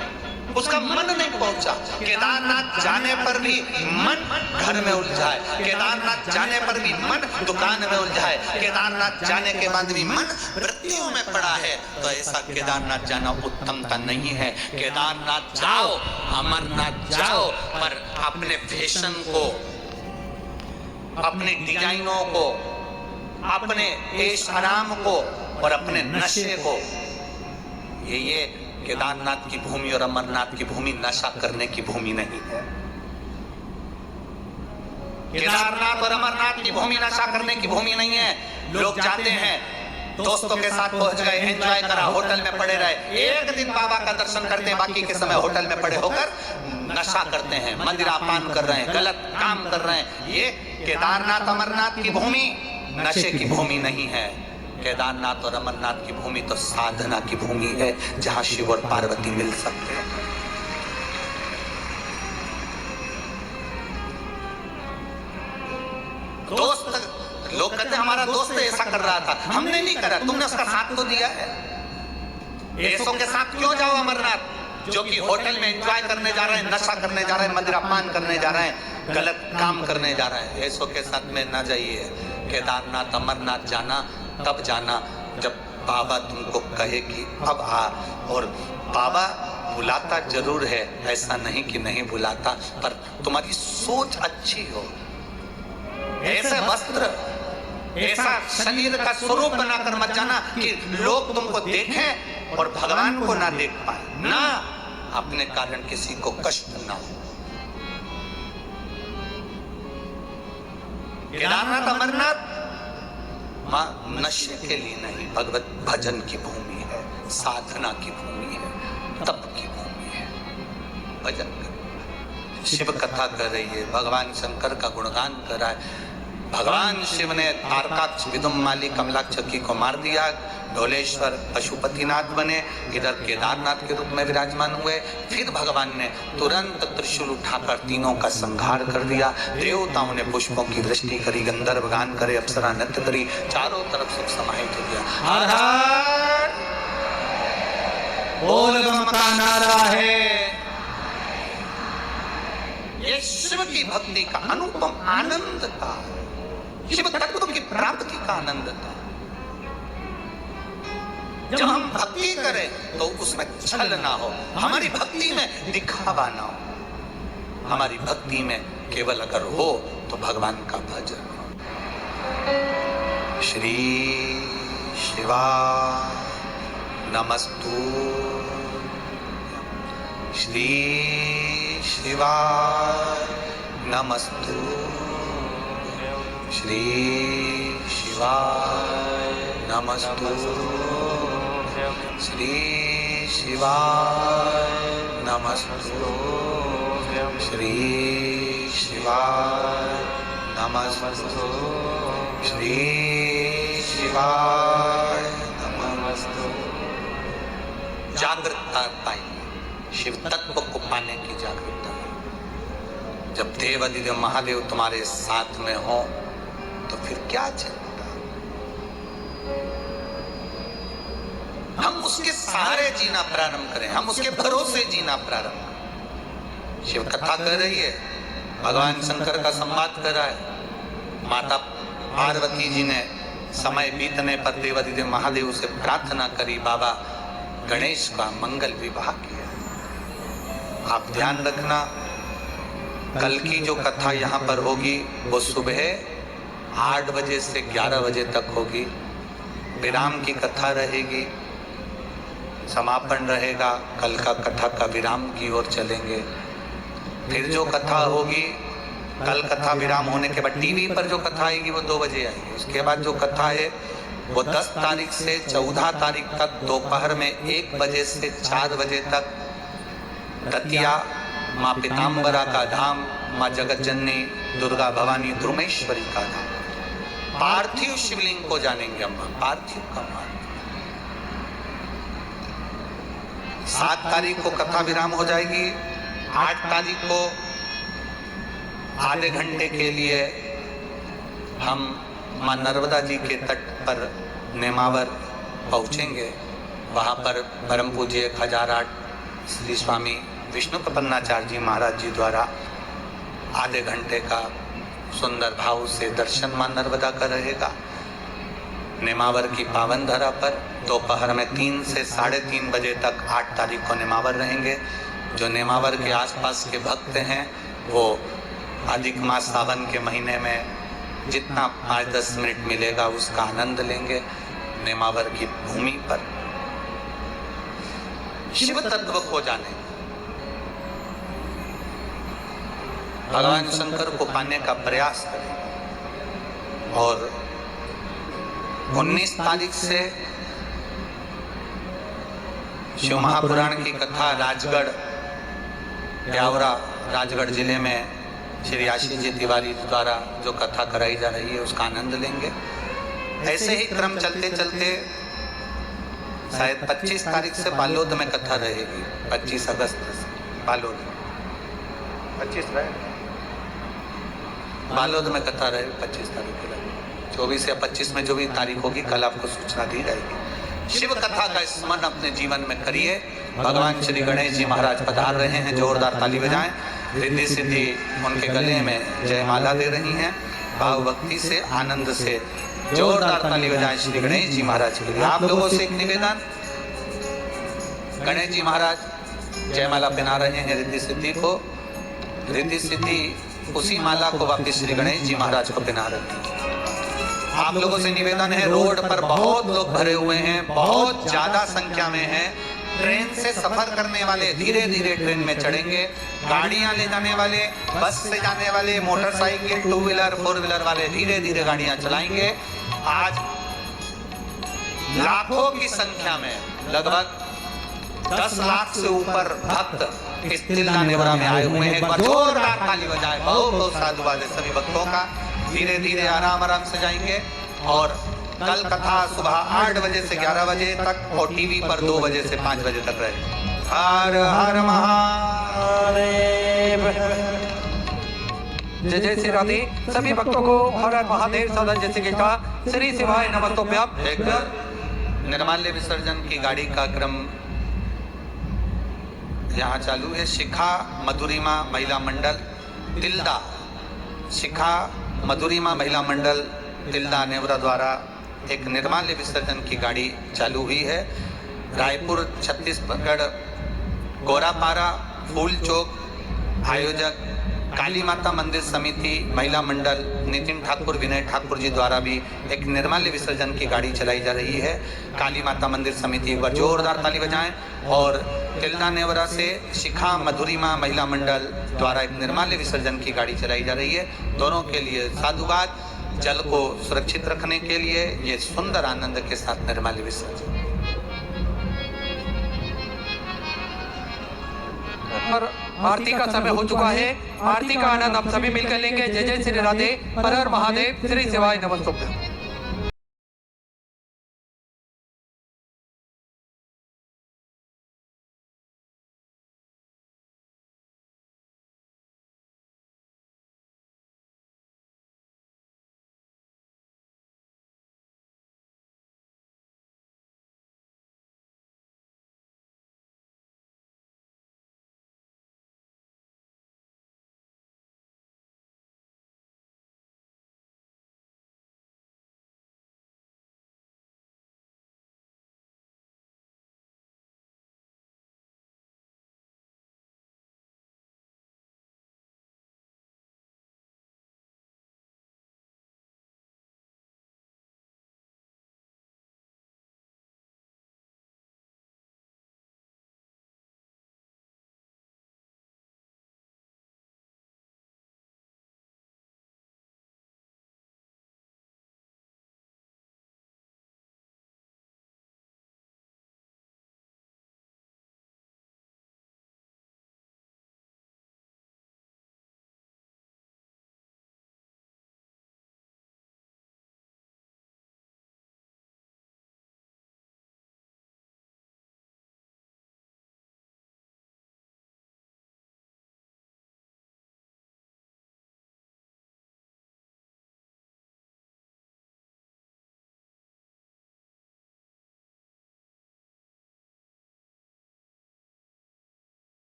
उसका मन नहीं पहुंचा। केदारनाथ जाने पर भी मन घर में उलझाए, केदारनाथ जाने पर भी मन दुकान में उलझाए, केदारनाथ जाने के बाद भी मन वृत्तियों में पड़ा है, तो ऐसा केदारनाथ जाना उत्तमता नहीं है। केदारनाथ जाओ, अमरनाथ जाओ, पर अपने फैशन को, अपने डिजाइनों को, अपने ऐश आराम को और अपने नशे को, ये केदारनाथ की भूमि और अमरनाथ की भूमि नशा करने की भूमि नहीं है। केदारनाथ और अमरनाथ की भूमि नशा करने की भूमि नहीं है। लोग जाते हैं, दोस्तों के साथ पहुंच गए, एंजॉय करा, होटल में पड़े रहे, एक दिन बाबा का दर्शन करते हैं, बाकी के समय होटल में पड़े होकर नशा करते हैं, मदिरापान कर रहे हैं, गलत काम कर रहे हैं। ये केदारनाथ अमरनाथ की भूमि नशे की भूमि नहीं है। केदारनाथ और अमरनाथ की भूमि तो साधना की भूमि है, जहां शिव और पार्वती मिल सकते हैं। दोस्त, लोग कहते हैं हमारा दोस्त ऐसा कर रहा था, हमने नहीं करा, तुमने उसका साथ तो दिया है। ऐसों के साथ क्यों जाओ अमरनाथ, जो कि होटल में एंजॉय करने जा रहे हैं, नशा करने जा रहे हैं, मदिरापान करने जा रहे हैं, गलत काम करने जा रहे हैं। ऐसों के साथ में ना जाइए। केदारनाथ अमरनाथ जाना तब जाना जब बाबा तुमको कहे कि अब आ, और बाबा बुलाता जरूर है, ऐसा नहीं कि नहीं बुलाता, पर तुम्हारी सोच अच्छी हो। ऐसे वस्त्र, ऐसा शरीर का स्वरूप बनाकर मत जाना कि लोग तुमको देखें और भगवान को ना देख पाए, ना अपने कारण किसी को कष्ट ना हो। केदारनाथ अमरनाथ नशे के लिए नहीं, भगवत भजन की भूमि है, साधना की भूमि है, तप की भूमि है। भजन कर, शिव कथा कर रही है, भगवान शंकर का गुणगान कर रहा है। भगवान शिव ने तारकाक्ष विदुम्माली कमलाक्षकी को मार दिया, ढोलेश्वर पशुपतिनाथ बने, इधर केदारनाथ के रूप में विराजमान हुए। फिर भगवान ने तुरंत त्रिशूल उठाकर तीनों का संहार कर दिया। देवताओं ने पुष्पों की वृष्टि करी, गंधर्व गान करे, अप्सरा नृत्य करी, चारों तरफ सुख समाहित हो गया। हर हर बोल बम का नारा है। ये शिव की भक्ति का अनुपम आनंद था, शिव तत्व की प्राप्ति का आनंद था। जब हम भक्ति करें तो उसमें छल ना हो, हमारी भक्ति में दिखावा ना हो, हमारी भक्ति में केवल अगर हो तो भगवान का भजन हो। श्री शिवा नमस्तु, श्री शिवा नमस्तु, श्री शिवा नमस्तु, श्री शिवाय नमस्तु, श्री शिवाय नमस्तु, श्री शिवाय नमस्तु। जागृतता पाइए, शिव तत्व को पाने की जागृतता। जब देव अधिदेव महादेव तुम्हारे साथ में हो तो फिर क्या चिंता। हम उसके सहारे जीना प्रारंभ करें, हम उसके भरोसे जीना प्रारंभ करें। शिव कथा कर रही है, भगवान शंकर का संवाद कर रहा है। माता पार्वती जी ने समय बीतने पर देवाधिदेव महादेव से प्रार्थना करी, बाबा गणेश का मंगल विवाह किया। आप ध्यान रखना, कल की जो कथा यहाँ पर होगी वो सुबह 8 बजे से 11 बजे तक होगी। विराम की कथा रहेगी, समापन रहेगा, कल का कथा का विराम की ओर चलेंगे। फिर जो कथा होगी, कल कथा विराम होने के बाद टीवी पर जो कथा आएगी वो 2 बजे आएगी। उसके बाद जो कथा है वो 10 तारीख से 14 तारीख तक दोपहर में 1 बजे से 4 बजे तक दतिया माँ पीताम्बरा का धाम, माँ जगत जननी दुर्गा भवानी द्रुमेश्वरी का धाम। पार्थिव शिवलिंग को जानेंगे अम्मा, पार्थिव का मार्ग। 7 तारीख को कथा विराम हो जाएगी। 8 तारीख को आधे घंटे के लिए हम माँ नर्मदा जी के तट पर नेमावर पहुँचेंगे। वहाँ पर परम पूज्य 1008 श्री स्वामी विष्णु प्रपन्नाचार्य जी महाराज जी द्वारा आधे घंटे का सुंदर भाव से दर्शन माँ नर्मदा का रहेगा। नेमावर की पावन धरा पर दोपहर में 3 से 3:30 बजे तक 8 तारीख को नेमावर रहेंगे। जो नेमावर के आसपास के भक्त हैं वो अधिक मास सावन के महीने में जितना 5-10 मिनट मिलेगा उसका आनंद लेंगे। नेमावर की भूमि पर शिव तत्व को जाने, भगवान शंकर को पाने का प्रयास करें। और 19 तारीख से शिव महापुराण की कथा राजगढ़ ब्यावरा राजगढ़ जिले में श्री आशीष जी तिवारी द्वारा जो कथा कराई जा रही है उसका आनंद लेंगे। ऐसे ही क्रम चलते चलते शायद 25 तारीख से बालोद में कथा रहेगी। 25 अगस्त से बालोद 25 बालोद में कथा रहेगी 25 तारीख के लिए। 24 या 25 में जो भी तारीख होगी कल आपको सूचना दी जाएगी। शिव कथा का स्मरण अपने जीवन में करिए। भगवान श्री गणेश जी महाराज पधार रहे हैं, जोरदार ताली बजाएं। रिद्धि सिद्धि उनके गले में जयमाला दे रही हैं। भाव भक्ति से आनंद से जोरदार ताली बजाएं श्री गणेश जी महाराज के लिए। आप लोगों से एक निवेदन, गणेश जी महाराज जयमाला पहना रहे हैं रिद्धि सिद्धि को। रिद्धि सिद्धि उसी माला को वापिस श्री गणेश जी महाराज को पहना रहे हैं। आप लोगों से निवेदन है, रोड पर बहुत लोग भरे हुए हैं, बहुत ज्यादा संख्या में हैं। ट्रेन से सफर करने वाले धीरे धीरे ट्रेन में चढ़ेंगे। गाड़ियां ले जाने वाले, बस से जाने वाले, मोटरसाइकिल, 2 व्हीलर 4 व्हीलर वाले धीरे धीरे गाड़ियां चलाएंगे। आज लाखों की संख्या में लगभग 10 लाख से ऊपर भक्त इस तिल्ला नेवरा में आए हुए हैं। एक बार जोरदार ताली बजाएं। बहुत बहुत साधुवाद है सभी भक्तों का। धीरे धीरे आराम आराम से जाएंगे। और कल कथा सुबह 8 बजे से 11 बजे तक और टीवी पर 2 बजे से 5 बजे तक रहेगी। हर हर महादेव। जय जय श्री राधे। सभी भक्तों को हर हर महादेव सदन जैसे कि कहा श्री शिवाय नमस्तोभ्याम। निर्माल्य विसर्जन की गाड़ी का क्रम यहाँ चालू है। शिखा मधुरिमा महिला मंडल तिल्दा, शिखा मधुरिमा महिला मंडल तिल्दा नेवरा द्वारा एक निर्माल्य विसर्जन की गाड़ी चालू हुई है। रायपुर छत्तीसगढ़ गोरापारा फूल चौक आयोजक काली माता मंदिर समिति महिला मंडल नितिन ठाकुर विनय ठाकुर जी द्वारा भी एक निर्माल्य विसर्जन की गाड़ी चलाई जा रही है। काली माता मंदिर समिति एक बार जोरदार ताली बजाएं। और तिल्दा नेवरा से शिखा मधुरिमा महिला मंडल द्वारा एक निर्माल्य विसर्जन की गाड़ी चलाई जा रही है। दोनों के लिए साधुवाद। जल को सुरक्षित रखने के लिए ये सुंदर आनंद के साथ निर्माल्य विसर्जन। और आरती का समय हो चुका है। आरती का आनंद आप सभी मिलकर लेंगे। जय जय श्री राधे। हर हर महादेव। श्री शिवाय नमस्तोभ्याम।